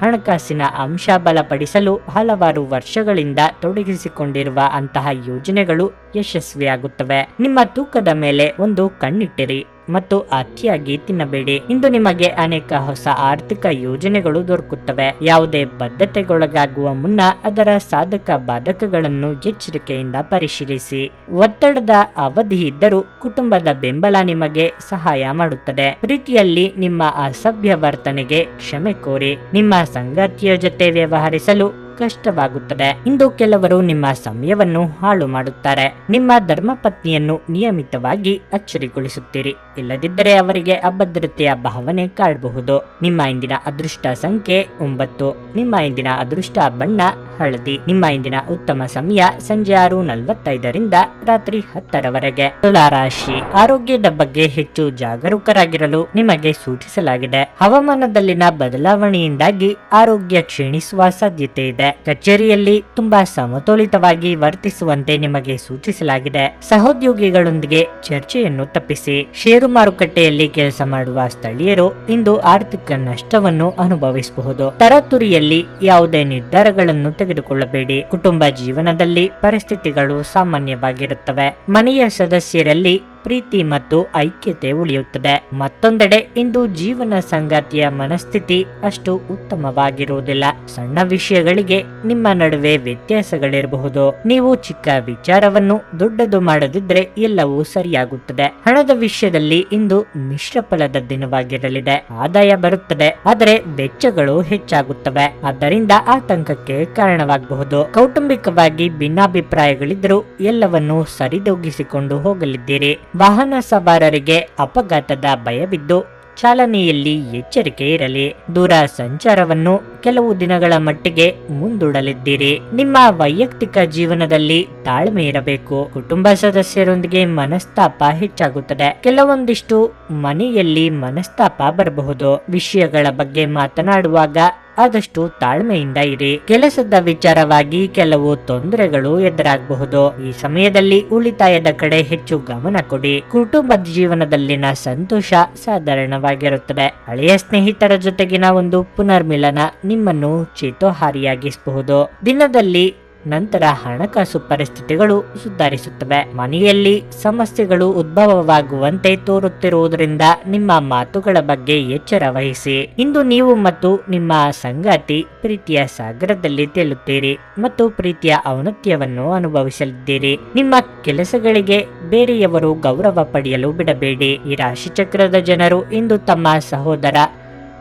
ಹಣಕಾಸಿನ ಅಂಶ ಬಲಪಡಿಸಲು ಹಲವಾರು ವರ್ಷಗಳಿಂದ ತೊಡಗಿಸಿಕೊಂಡಿರುವ ಅಂತಹ ಯೋಜನೆಗಳು ಯಶಸ್ವಿಯಾಗುತ್ತವೆ. ನಿಮ್ಮ ತೂಕದ ಮೇಲೆ ಒಂದು ಕಣ್ಣಿಟ್ಟಿರಿ ಮತ್ತು ಅತಿಯಾಗಿ ತಿನ್ನಬೇಡಿ. ಇಂದು ನಿಮಗೆ ಅನೇಕ ಹೊಸ ಆರ್ಥಿಕ ಯೋಜನೆಗಳು ದೊರಕುತ್ತವೆ. ಯಾವುದೇ ಬದ್ಧತೆಗೊಳಗಾಗುವ ಮುನ್ನ ಅದರ ಸಾಧಕ ಬಾಧಕಗಳನ್ನು ಎಚ್ಚರಿಕೆಯಿಂದ ಪರಿಶೀಲಿಸಿ. ಒತ್ತಡದ ಅವಧಿ ಇದ್ದರೂ ಕುಟುಂಬದ ಬೆಂಬಲ ನಿಮಗೆ ಸಹಾಯ ಮಾಡುತ್ತದೆ. ಪ್ರೀತಿಯಲ್ಲಿ ನಿಮ್ಮ ಅಸಭ್ಯ ವರ್ತನೆಗೆ ಕ್ಷಮೆ ಕೋರಿ. ನಿಮ್ಮ ಸಂಗಾತಿಯ ಜೊತೆ ವ್ಯವಹರಿಸಲು ಕಷ್ಟವಾಗುತ್ತದೆ. ಇಂದು ಕೆಲವರು ನಿಮ್ಮ ಸಮಯವನ್ನು ಹಾಳು ಮಾಡುತ್ತಾರೆ. ನಿಮ್ಮ ಧರ್ಮಪತ್ನಿಯನ್ನು ನಿಯಮಿತವಾಗಿ ಅಚ್ಚರಿಗೊಳಿಸುತ್ತೀರಿ, ಇಲ್ಲದಿದ್ದರೆ ಅವರಿಗೆ ಅಭದ್ರತೆಯ ಭಾವನೆ ಕಾಡಬಹುದು. ನಿಮ್ಮ ಇಂದಿನ ಅದೃಷ್ಟ ಸಂಖ್ಯೆ 9. ನಿಮ್ಮ ಇಂದಿನ ಅದೃಷ್ಟ ಬಣ್ಣ ಹಳದಿ. ನಿಮ್ಮ ಇಂದಿನ ಉತ್ತಮ ಸಮಯ ಸಂಜೆ 6:45 ರಾತ್ರಿ 10 ತುಲಾರಾಶಿ. ಆರೋಗ್ಯದ ಬಗ್ಗೆ ಹೆಚ್ಚು ಜಾಗರೂಕರಾಗಿರಲು ನಿಮಗೆ ಸೂಚಿಸಲಾಗಿದೆ. ಹವಾಮಾನದಲ್ಲಿನ ಬದಲಾವಣೆಯಿಂದಾಗಿ ಆರೋಗ್ಯ ಕ್ಷೀಣಿಸುವ ಸಾಧ್ಯತೆ ಇದೆ. ಕಚೇರಿಯಲ್ಲಿ ತುಂಬಾ ಸಮತೋಲಿತವಾಗಿ ವರ್ತಿಸುವಂತೆ ನಿಮಗೆ ಸೂಚಿಸಲಾಗಿದೆ. ಸಹೋದ್ಯೋಗಿಗಳೊಂದಿಗೆ ಚರ್ಚೆಯನ್ನು ತಪ್ಪಿಸಿ. ಷೇರು ಮಾರುಕಟ್ಟೆಯಲ್ಲಿ ಕೆಲಸ ಮಾಡುವ ಸ್ಥಳೀಯರು ಇಂದು ಆರ್ಥಿಕ ನಷ್ಟವನ್ನು ಅನುಭವಿಸಬಹುದು. ತರಾತುರಿಯಲ್ಲಿ ಯಾವುದೇ ನಿರ್ಧಾರಗಳನ್ನು ತೆಗೆದುಕೊಳ್ಳಬೇಡಿ. ಕುಟುಂಬ ಜೀವನದಲ್ಲಿ ಪರಿಸ್ಥಿತಿಗಳು ಸಾಮಾನ್ಯವಾಗಿರುತ್ತವೆ. ಮನೆಯ ಸದಸ್ಯರಲ್ಲಿ ಪ್ರೀತಿ ಮತ್ತು ಐಕ್ಯತೆ ಉಳಿಯುತ್ತದೆ. ಮತ್ತೊಂದೆಡೆ ಇಂದು ಜೀವನ ಸಂಗಾತಿಯ ಮನಸ್ಥಿತಿ ಅಷ್ಟು ಉತ್ತಮವಾಗಿರುವುದಿಲ್ಲ. ಸಣ್ಣ ವಿಷಯಗಳಿಗೆ ನಿಮ್ಮ ನಡುವೆ ವ್ಯತ್ಯಾಸಗಳಿರಬಹುದು. ನೀವು ಚಿಕ್ಕ ವಿಚಾರವನ್ನು ದೊಡ್ಡದು ಮಾಡದಿದ್ರೆ ಎಲ್ಲವೂ ಸರಿಯಾಗುತ್ತದೆ. ಹಣದ ವಿಷಯದಲ್ಲಿ ಇಂದು ಮಿಶ್ರ ಫಲದ ದಿನವಾಗಿರಲಿದೆ. ಆದಾಯ ಬರುತ್ತದೆ, ಆದರೆ ವೆಚ್ಚಗಳು ಹೆಚ್ಚಾಗುತ್ತವೆ. ಆದ್ದರಿಂದ ಆತಂಕಕ್ಕೆ ಕಾರಣವಾಗಬಹುದು. ಕೌಟುಂಬಿಕವಾಗಿ ಭಿನ್ನಾಭಿಪ್ರಾಯಗಳಿದ್ದರೂ ಎಲ್ಲವನ್ನೂ ಸರಿದೂಗಿಸಿಕೊಂಡು ಹೋಗಲಿದ್ದೀರಿ. ವಾಹನ ಸವಾರರಿಗೆ ಅಪಘಾತದ ಭಯವಿದ್ದು ಚಾಲನೆಯಲ್ಲಿ ಎಚ್ಚರಿಕೆ ಇರಲಿ. ದೂರ ಸಂಚಾರವನ್ನು ಕೆಲವು ದಿನಗಳ ಮಟ್ಟಿಗೆ ಮುಂದೂಡಲಿದ್ದೀರಿ. ನಿಮ್ಮ ವೈಯಕ್ತಿಕ ಜೀವನದಲ್ಲಿ ತಾಳ್ಮೆ ಇರಬೇಕು. ಕುಟುಂಬ ಸದಸ್ಯರೊಂದಿಗೆ ಮನಸ್ತಾಪ ಹೆಚ್ಚಾಗುತ್ತದೆ. ಕೆಲವೊಂದಿಷ್ಟು ಮನೆಯಲ್ಲಿ ಮನಸ್ತಾಪ ಬರಬಹುದು. ವಿಷಯಗಳ ಬಗ್ಗೆ ಮಾತನಾಡುವಾಗ ಆದಷ್ಟು ತಾಳ್ಮೆಯಿಂದ ಇರಿ. ಕೆಲಸದ ವಿಚಾರವಾಗಿ ಕೆಲವು ತೊಂದರೆಗಳು ಎದುರಾಗಬಹುದು. ಈ ಸಮಯದಲ್ಲಿ ಉಳಿತಾಯದ ಕಡೆ ಹೆಚ್ಚು ಗಮನ ಕೊಡಿ. ಕುಟುಂಬದ ಜೀವನದಲ್ಲಿನ ಸಂತೋಷ ಸಾಧಾರಣವಾಗಿರುತ್ತದೆ. ಹಳೆಯ ಸ್ನೇಹಿತರ ಜೊತೆಗಿನ ಒಂದು ಪುನರ್ಮಿಲನ ನಿಮ್ಮನ್ನು ಚೇತೋಹಾರಿಯಾಗಿಸಬಹುದು. ದಿನದಲ್ಲಿ ನಂತರ ಹಣಕಾಸು ಪರಿಸ್ಥಿತಿಗಳು ಸುಧಾರಿಸುತ್ತವೆ. ಮನೆಯಲ್ಲಿ ಸಮಸ್ಯೆಗಳು ಉದ್ಭವವಾಗುವಂತೆ ತೋರುತ್ತಿರುವುದರಿಂದ ನಿಮ್ಮ ಮಾತುಗಳ ಬಗ್ಗೆ ಎಚ್ಚರ ವಹಿಸಿ. ಇಂದು ನೀವು ಮತ್ತು ನಿಮ್ಮ ಸಂಗಾತಿ ಪ್ರೀತಿಯ ಸಾಗರದಲ್ಲಿ ತೇಲುತ್ತೀರಿ ಮತ್ತು ಪ್ರೀತಿಯ ಔನ್ನತ್ಯವನ್ನು ಅನುಭವಿಸಲಿದ್ದೀರಿ. ನಿಮ್ಮ ಕೆಲಸಗಳಿಗೆ ಬೇರೆಯವರು ಗೌರವ ಪಡೆಯಲು ಬಿಡಬೇಡಿ. ಈ ರಾಶಿಚಕ್ರದ ಜನರು ಇಂದು ತಮ್ಮ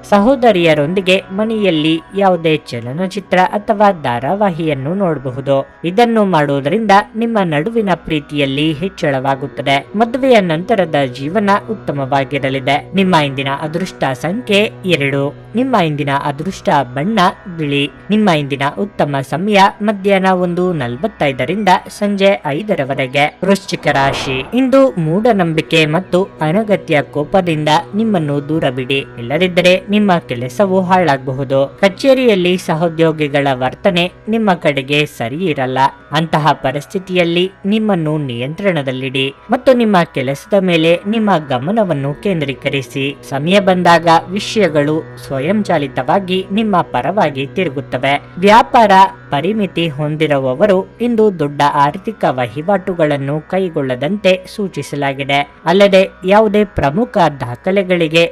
ಸಹೋದರಿಯರೊಂದಿಗೆ ಮನೆಯಲ್ಲಿ ಯಾವುದೇ ಚಲನಚಿತ್ರ ಅಥವಾ ಧಾರಾವಾಹಿಯನ್ನು ನೋಡಬಹುದು. ಇದನ್ನು ಮಾಡುವುದರಿಂದ ನಿಮ್ಮ ನಡುವಿನ ಪ್ರೀತಿಯಲ್ಲಿ ಹೆಚ್ಚಳವಾಗುತ್ತದೆ. ಮದುವೆಯ ನಂತರದ ಜೀವನ ಉತ್ತಮವಾಗಿರಲಿದೆ. ನಿಮ್ಮ ಇಂದಿನ ಅದೃಷ್ಟ ಸಂಖ್ಯೆ 2. ನಿಮ್ಮ ಇಂದಿನ ಅದೃಷ್ಟ ಬಣ್ಣ ಬಿಳಿ. ನಿಮ್ಮ ಇಂದಿನ ಉತ್ತಮ ಸಮಯ ಮಧ್ಯಾಹ್ನ 1:45 ಸಂಜೆ 5 ವೃಶ್ಚಿಕ ರಾಶಿ. ಇಂದು ಮೂಢನಂಬಿಕೆ ಮತ್ತು ಅನಗತ್ಯ ಕೋಪದಿಂದ ನಿಮ್ಮನ್ನು ದೂರ ಬಿಡಿ, ಇಲ್ಲದಿದ್ದರೆ ನಿಮ್ಮ ಕೆಲಸವು ಹಾಳಾಗಬಹುದು. ಕಚೇರಿಯಲ್ಲಿ ಸಹೋದ್ಯೋಗಿಗಳ ವರ್ತನೆ ನಿಮ್ಮ ಕಡೆಗೆ ಸರಿ ಇರಲ್ಲ. ಅಂತಹ ಪರಿಸ್ಥಿತಿಯಲ್ಲಿ ನಿಮ್ಮನ್ನು ನಿಯಂತ್ರಣದಲ್ಲಿಡಿ ಮತ್ತು ನಿಮ್ಮ ಕೆಲಸದ ಮೇಲೆ ನಿಮ್ಮ ಗಮನವನ್ನು ಕೇಂದ್ರೀಕರಿಸಿ. ಸಮಯ ಬಂದಾಗ ವಿಷಯಗಳು ಸ್ವಯಂಚಾಲಿತವಾಗಿ ನಿಮ್ಮ ಪರವಾಗಿ ತಿರುಗುತ್ತವೆ. ವ್ಯಾಪಾರ ಪರಿಮಿತಿ ಹೊಂದಿರುವವರು ಇಂದು ದೊಡ್ಡ ಆರ್ಥಿಕ ವಹಿವಾಟುಗಳನ್ನು ಕೈಗೊಳ್ಳದಂತೆ ಸೂಚಿಸಲಾಗಿದೆ. ಅಲ್ಲದೆ ಯಾವುದೇ ಪ್ರಮುಖ ದಾಖಲೆಗಳಿಗೆ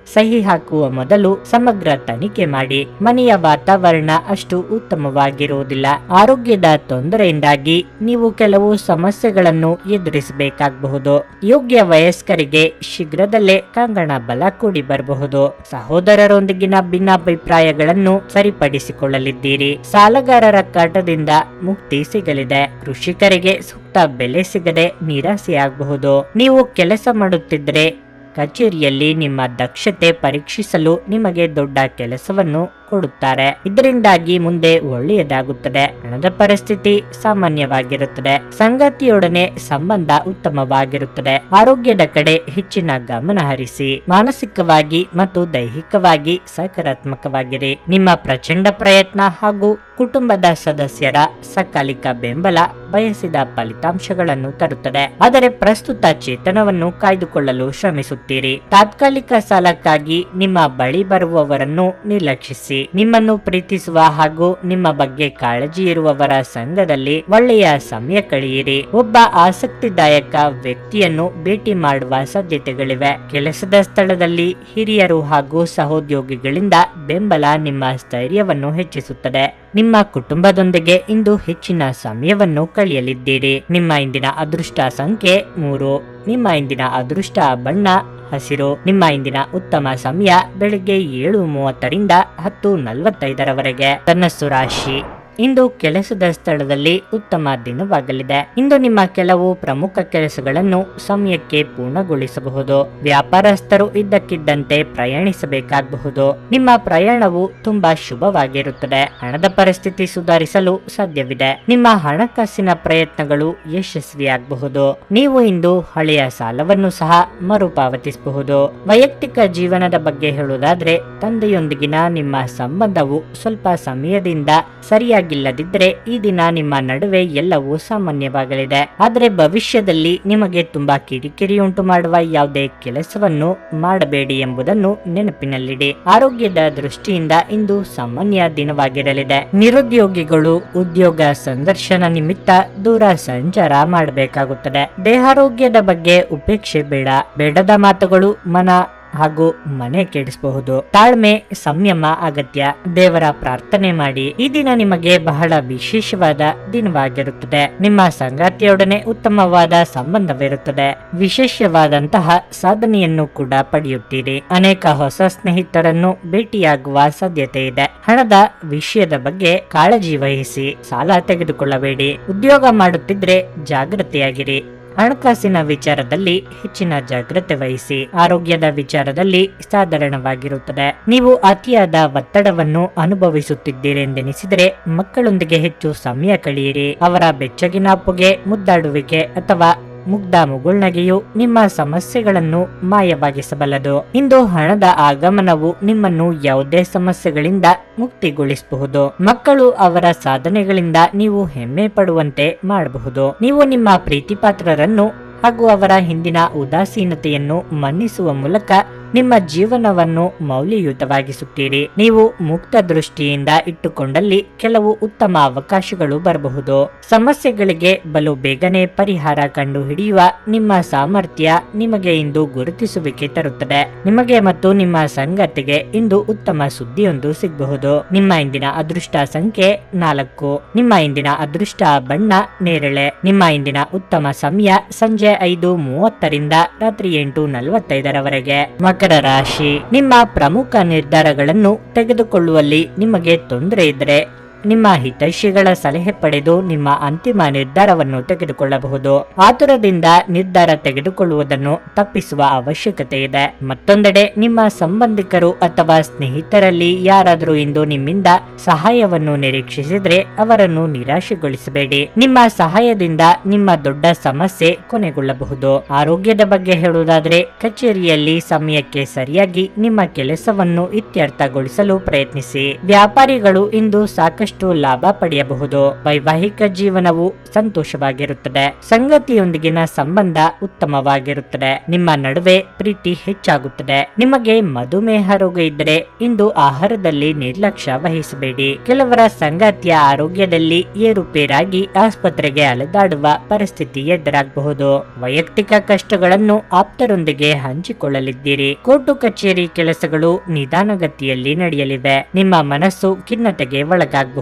ಸಹಿ ಹಾಕುವ ಮೊದಲು ಸಮಗ್ರ ತನಿಖೆ ಮಾಡಿ. ಮನೆಯ ವಾತಾವರಣ ಅಷ್ಟು ಉತ್ತಮವಾಗಿರುವುದಿಲ್ಲ. ಆರೋಗ್ಯದ ತೊಂದರೆಯಿಂದಾಗಿ ನೀವು ಕೆಲವು ಸಮಸ್ಯೆಗಳನ್ನು ಎದುರಿಸಬೇಕಾಗಬಹುದು. ಯೋಗ್ಯ ವಯಸ್ಕರಿಗೆ ಶೀಘ್ರದಲ್ಲೇ ಕಂಗಣ ಬಲ ಕೂಡಿ ಬರಬಹುದು. ಸಹೋದರರೊಂದಿಗಿನ ಭಿನ್ನಾಭಿಪ್ರಾಯಗಳನ್ನು ಸರಿಪಡಿಸಿಕೊಳ್ಳಲಿದ್ದೀರಿ. ಸಾಲಗಾರರ ಕಾಟದಿಂದ ಮುಕ್ತಿ ಸಿಗಲಿದೆ. ಕೃಷಿಕರಿಗೆ ಸೂಕ್ತ ಬೆಲೆ ಸಿಗದೆ ನಿರಾಸೆಯಾಗಬಹುದು. ನೀವು ಕೆಲಸ ಮಾಡುತ್ತಿದ್ದರೆ ಕಚೇರಿಯಲ್ಲಿ ನಿಮ್ಮ ದಕ್ಷತೆ ಪರೀಕ್ಷಿಸಲು ನಿಮಗೆ ದೊಡ್ಡ ಕೆಲಸವನ್ನು ಕೊಡುತ್ತಾರೆ. ಇದರಿಂದಾಗಿ ಮುಂದೆ ಒಳ್ಳೆಯದಾಗುತ್ತದೆ. ಹಣದ ಪರಿಸ್ಥಿತಿ ಸಾಮಾನ್ಯವಾಗಿರುತ್ತದೆ. ಸಂಗಾತಿಯೊಡನೆ ಸಂಬಂಧ ಉತ್ತಮವಾಗಿರುತ್ತದೆ. ಆರೋಗ್ಯದ ಕಡೆ ಹೆಚ್ಚಿನ ಗಮನ ಹರಿಸಿ. ಮಾನಸಿಕವಾಗಿ ಮತ್ತು ದೈಹಿಕವಾಗಿ ಸಕಾರಾತ್ಮಕವಾಗಿರಿ. ನಿಮ್ಮ ಪ್ರಚಂಡ ಪ್ರಯತ್ನ ಹಾಗೂ ಕುಟುಂಬದ ಸದಸ್ಯರ ಸಕಾಲಿಕ ಬೆಂಬಲ ಬಯಸಿದ ಫಲಿತಾಂಶಗಳನ್ನು ತರುತ್ತದೆ. ಆದರೆ ಪ್ರಸ್ತುತ ಚೇತನವನ್ನು ಕಾಯ್ದುಕೊಳ್ಳಲು ಶ್ರಮಿಸುತ್ತೀರಿ. ತಾತ್ಕಾಲಿಕ ಸಾಲಕ್ಕಾಗಿ ನಿಮ್ಮ ಬಳಿ ಬರುವವರನ್ನು ನಿರ್ಲಕ್ಷಿಸಿ. ನಿಮ್ಮನ್ನು ಪ್ರೀತಿಸುವ ಹಾಗೂ ನಿಮ್ಮ ಬಗ್ಗೆ ಕಾಳಜಿ ಇರುವವರ ಸಂಘದಲ್ಲಿ ಒಳ್ಳೆಯ ಸಮಯ ಕಳೆಯಿರಿ. ಒಬ್ಬ ಆಸಕ್ತಿದಾಯಕ ವ್ಯಕ್ತಿಯನ್ನು ಭೇಟಿ ಮಾಡುವ ಸಾಧ್ಯತೆಗಳಿವೆ. ಕೆಲಸದ ಸ್ಥಳದಲ್ಲಿ ಹಿರಿಯರು ಹಾಗೂ ಸಹೋದ್ಯೋಗಿಗಳಿಂದ ಬೆಂಬಲ ನಿಮ್ಮ ಸ್ಥೈರ್ಯವನ್ನು ಹೆಚ್ಚಿಸುತ್ತದೆ. ನಿಮ್ಮ ಕುಟುಂಬದೊಂದಿಗೆ ಇಂದು ಹೆಚ್ಚಿನ ಸಮಯವನ್ನು ಕಳೆಯಲಿದ್ದೀರಿ. ನಿಮ್ಮ ಇಂದಿನ ಅದೃಷ್ಟ ಸಂಖ್ಯೆ 3. ನಿಮ್ಮ ಇಂದಿನ ಅದೃಷ್ಟ ಬಣ್ಣ ಹಸಿರು. ನಿಮ್ಮ ಇಂದಿನ ಉತ್ತಮ ಸಮಯ ಬೆಳಿಗ್ಗೆ 7:30 10:45 ಧನಸ್ಸು ರಾಶಿ. ಇಂದು ಕೆಲಸದ ಸ್ಥಳದಲ್ಲಿ ಉತ್ತಮ ದಿನವಾಗಲಿದೆ. ಇಂದು ನಿಮ್ಮ ಕೆಲವು ಪ್ರಮುಖ ಕೆಲಸಗಳನ್ನು ಸಮಯಕ್ಕೆ ಪೂರ್ಣಗೊಳಿಸಬಹುದು. ವ್ಯಾಪಾರಸ್ಥರು ಇದ್ದಕ್ಕಿದ್ದಂತೆ ಪ್ರಯಾಣಿಸಬೇಕಾಗಬಹುದು. ನಿಮ್ಮ ಪ್ರಯಾಣವು ತುಂಬಾ ಶುಭವಾಗಿರುತ್ತದೆ. ಹಣದ ಪರಿಸ್ಥಿತಿ ಸುಧಾರಿಸಲು ಸಾಧ್ಯವಿದೆ. ನಿಮ್ಮ ಹಣಕಾಸಿನ ಪ್ರಯತ್ನಗಳು ಯಶಸ್ವಿಯಾಗಬಹುದು. ನೀವು ಇಂದು ಹಳೆಯ ಸಾಲವನ್ನು ಸಹ ಮರುಪಾವತಿಸಬಹುದು. ವೈಯಕ್ತಿಕ ಜೀವನದ ಬಗ್ಗೆ ಹೇಳುವುದಾದ್ರೆ, ತಂದೆಯೊಂದಿಗಿನ ನಿಮ್ಮ ಸಂಬಂಧವು ಸ್ವಲ್ಪ ಸಮಯದಿಂದ ಸರಿಯಾಗಿಲ್ಲದಿದ್ದರೆ ಈ ದಿನ ನಿಮ್ಮ ನಡುವೆ ಎಲ್ಲವೂ ಸಾಮಾನ್ಯವಾಗಲಿದೆ. ಆದರೆ ಭವಿಷ್ಯದಲ್ಲಿ ನಿಮಗೆ ತುಂಬಾ ಕಿರಿಕಿರಿ ಉಂಟು ಮಾಡುವ ಯಾವುದೇ ಕೆಲಸವನ್ನು ಮಾಡಬೇಡಿ ಎಂಬುದನ್ನು ನೆನಪಿನಲ್ಲಿಡಿ. ಆರೋಗ್ಯದ ದೃಷ್ಟಿಯಿಂದ ಇಂದು ಸಾಮಾನ್ಯ ದಿನವಾಗಿರಲಿದೆ. ನಿರುದ್ಯೋಗಿಗಳು ಉದ್ಯೋಗ ಸಂದರ್ಶನ ನಿಮಿತ್ತ ದೂರ ಸಂಚಾರ ಮಾಡಬೇಕಾಗುತ್ತದೆ. ದೇಹಾರೋಗ್ಯದ ಬಗ್ಗೆ ಉಪೇಕ್ಷೆ ಬೇಡ. ಬೇಡದ ಮಾತುಗಳು ಮನ ಹಾಗೂ ಮನೆ ಕೆಡಿಸಬಹುದು. ತಾಳ್ಮೆ ಸಂಯಮ ಅಗತ್ಯ. ದೇವರ ಪ್ರಾರ್ಥನೆ ಮಾಡಿ. ಈ ದಿನ ನಿಮಗೆ ಬಹಳ ವಿಶೇಷವಾದ ದಿನವಾಗಿರುತ್ತದೆ. ನಿಮ್ಮ ಸಂಗಾತಿಯೊಡನೆ ಉತ್ತಮವಾದ ಸಂಬಂಧವಿರುತ್ತದೆ. ವಿಶೇಷವಾದಂತಹ ಸಾಧನೆಯನ್ನು ಕೂಡ ಪಡೆಯುತ್ತೀರಿ. ಅನೇಕ ಹೊಸ ಸ್ನೇಹಿತರನ್ನು ಭೇಟಿಯಾಗುವ ಸಾಧ್ಯತೆ ಇದೆ. ಹಣದ ವಿಷಯದ ಬಗ್ಗೆ ಕಾಳಜಿ ವಹಿಸಿ. ಸಾಲ ತೆಗೆದುಕೊಳ್ಳಬೇಡಿ. ಉದ್ಯೋಗ ಮಾಡುತ್ತಿದ್ರೆ ಜಾಗೃತಿಯಾಗಿರಿ. ಹಣಕಾಸಿನ ವಿಚಾರದಲ್ಲಿ ಹೆಚ್ಚಿನ ಜಾಗ್ರತೆ ವಹಿಸಿ. ಆರೋಗ್ಯದ ವಿಚಾರದಲ್ಲಿ ಸಾಧಾರಣವಾಗಿರುತ್ತದೆ. ನೀವು ಅತಿಯಾದ ಒತ್ತಡವನ್ನು ಅನುಭವಿಸುತ್ತಿದ್ದೀರೆಂದೆನಿಸಿದರೆ ಮಕ್ಕಳೊಂದಿಗೆ ಹೆಚ್ಚು ಸಮಯ ಕಳೆಯಿರಿ. ಅವರ ಬೆಚ್ಚಗಿನ ಅಪ್ಪುಗೆ ಮುದ್ದಾಡುವಿಕೆ ಅಥವಾ ಮುಗ್ಧ ಮುಗುಳ್ನಗೆಯು ನಿಮ್ಮ ಸಮಸ್ಯೆಗಳನ್ನು ಮಾಯವಾಗಿಸಬಲ್ಲದು. ಇಂದು ಹಣದ ಆಗಮನವು ನಿಮ್ಮನ್ನು ಯಾವುದೇ ಸಮಸ್ಯೆಗಳಿಂದ ಮುಕ್ತಿಗೊಳಿಸಬಹುದು. ಮಕ್ಕಳು ಅವರ ಸಾಧನೆಗಳಿಂದ ನೀವು ಹೆಮ್ಮೆ ಪಡುವಂತೆ ಮಾಡಬಹುದು. ನೀವು ನಿಮ್ಮ ಪ್ರೀತಿಪಾತ್ರರನ್ನು ಹಾಗೂ ಅವರ ಹಿಂದಿನ ಉದಾಸೀನತೆಯನ್ನು ಮನ್ನಿಸುವ ಮೂಲಕ ನಿಮ್ಮ ಜೀವನವನ್ನು ಮೌಲ್ಯಯುತವಾಗಿಸುತ್ತೀರಿ. ನೀವು ಮುಕ್ತ ದೃಷ್ಟಿಯಿಂದ ಇಟ್ಟುಕೊಂಡಲ್ಲಿ ಕೆಲವು ಉತ್ತಮ ಅವಕಾಶಗಳು ಬರಬಹುದು. ಸಮಸ್ಯೆಗಳಿಗೆ ಬಲು ಬೇಗನೆ ಪರಿಹಾರ ಕಂಡು ಹಿಡಿಯುವ ನಿಮ್ಮ ಸಾಮರ್ಥ್ಯ ನಿಮಗೆ ಇಂದು ಗುರುತಿಸುವಿಕೆ ತರುತ್ತದೆ. ನಿಮಗೆ ಮತ್ತು ನಿಮ್ಮ ಸಂಗಾತಿಗೆ ಇಂದು ಉತ್ತಮ ಸುದ್ದಿಯೊಂದು ಸಿಗಬಹುದು. ನಿಮ್ಮ ಇಂದಿನ ಅದೃಷ್ಟ ಸಂಖ್ಯೆ 4. ನಿಮ್ಮ ಇಂದಿನ ಅದೃಷ್ಟ ಬಣ್ಣ ನೇರಳೆ. ನಿಮ್ಮ ಇಂದಿನ ಉತ್ತಮ ಸಮಯ ಸಂಜೆ 5:30 ರಾತ್ರಿ 8:45 ಮಕರ ರಾಶಿ. ನಿಮ್ಮ ಪ್ರಮುಖ ನಿರ್ಧಾರಗಳನ್ನು ತೆಗೆದುಕೊಳ್ಳುವಲ್ಲಿ ನಿಮಗೆ ತೊಂದರೆ ಇದ್ದರೆ ನಿಮ್ಮ ಹಿತೈಷಿಗಳ ಸಲಹೆ ಪಡೆದು ನಿಮ್ಮ ಅಂತಿಮ ನಿರ್ಧಾರವನ್ನು ತೆಗೆದುಕೊಳ್ಳಬಹುದು. ಆತುರದಿಂದ ನಿರ್ಧಾರ ತೆಗೆದುಕೊಳ್ಳುವುದನ್ನು ತಪ್ಪಿಸುವ ಅವಶ್ಯಕತೆ ಇದೆ. ಮತ್ತೊಂದೆಡೆ ನಿಮ್ಮ ಸಂಬಂಧಿಕರು ಅಥವಾ ಸ್ನೇಹಿತರಲ್ಲಿ ಯಾರಾದರೂ ಇಂದು ನಿಮ್ಮಿಂದ ಸಹಾಯವನ್ನು ನಿರೀಕ್ಷಿಸಿದ್ರೆ ಅವರನ್ನು ನಿರಾಶೆಗೊಳಿಸಬೇಡಿ. ನಿಮ್ಮ ಸಹಾಯದಿಂದ ನಿಮ್ಮ ದೊಡ್ಡ ಸಮಸ್ಯೆ ಕೊನೆಗೊಳ್ಳಬಹುದು. ಆರೋಗ್ಯದ ಬಗ್ಗೆ ಹೇಳುವುದಾದ್ರೆ, ಕಚೇರಿಯಲ್ಲಿ ಸಮಯಕ್ಕೆ ಸರಿಯಾಗಿ ನಿಮ್ಮ ಕೆಲಸವನ್ನು ಇತ್ಯರ್ಥಗೊಳಿಸಲು ಪ್ರಯತ್ನಿಸಿ. ವ್ಯಾಪಾರಿಗಳು ಇಂದು ಸಾಕಷ್ಟು ಲಾಭ ಪಡೆಯಬಹುದು. ವೈವಾಹಿಕ ಜೀವನವು ಸಂತೋಷವಾಗಿರುತ್ತದೆ. ಸಂಗತಿಯೊಂದಿಗಿನ ಸಂಬಂಧ ಉತ್ತಮವಾಗಿರುತ್ತದೆ. ನಿಮ್ಮ ನಡುವೆ ಪ್ರೀತಿ ಹೆಚ್ಚಾಗುತ್ತದೆ. ನಿಮಗೆ ಮಧುಮೇಹ ರೋಗ ಇದ್ದರೆ ಇಂದು ಆಹಾರದಲ್ಲಿ ನಿರ್ಲಕ್ಷ್ಯ ವಹಿಸಬೇಡಿ. ಕೆಲವರ ಸಂಗಾತಿಯ ಆರೋಗ್ಯದಲ್ಲಿ ಏರುಪೇರಾಗಿ ಆಸ್ಪತ್ರೆಗೆ ಅಲೆದಾಡುವ ಪರಿಸ್ಥಿತಿ ಎದುರಾಗಬಹುದು. ವೈಯಕ್ತಿಕ ಕಷ್ಟಗಳನ್ನು ಆಪ್ತರೊಂದಿಗೆ ಹಂಚಿಕೊಳ್ಳಲಿದ್ದೀರಿ. ಕೋರ್ಟು ಕಚೇರಿ ಕೆಲಸಗಳು ನಿಧಾನಗತಿಯಲ್ಲಿ ನಡೆಯಲಿವೆ. ನಿಮ್ಮ ಮನಸ್ಸು ಖಿನ್ನತೆಗೆ ಒಳಗಾಗಬಹುದು.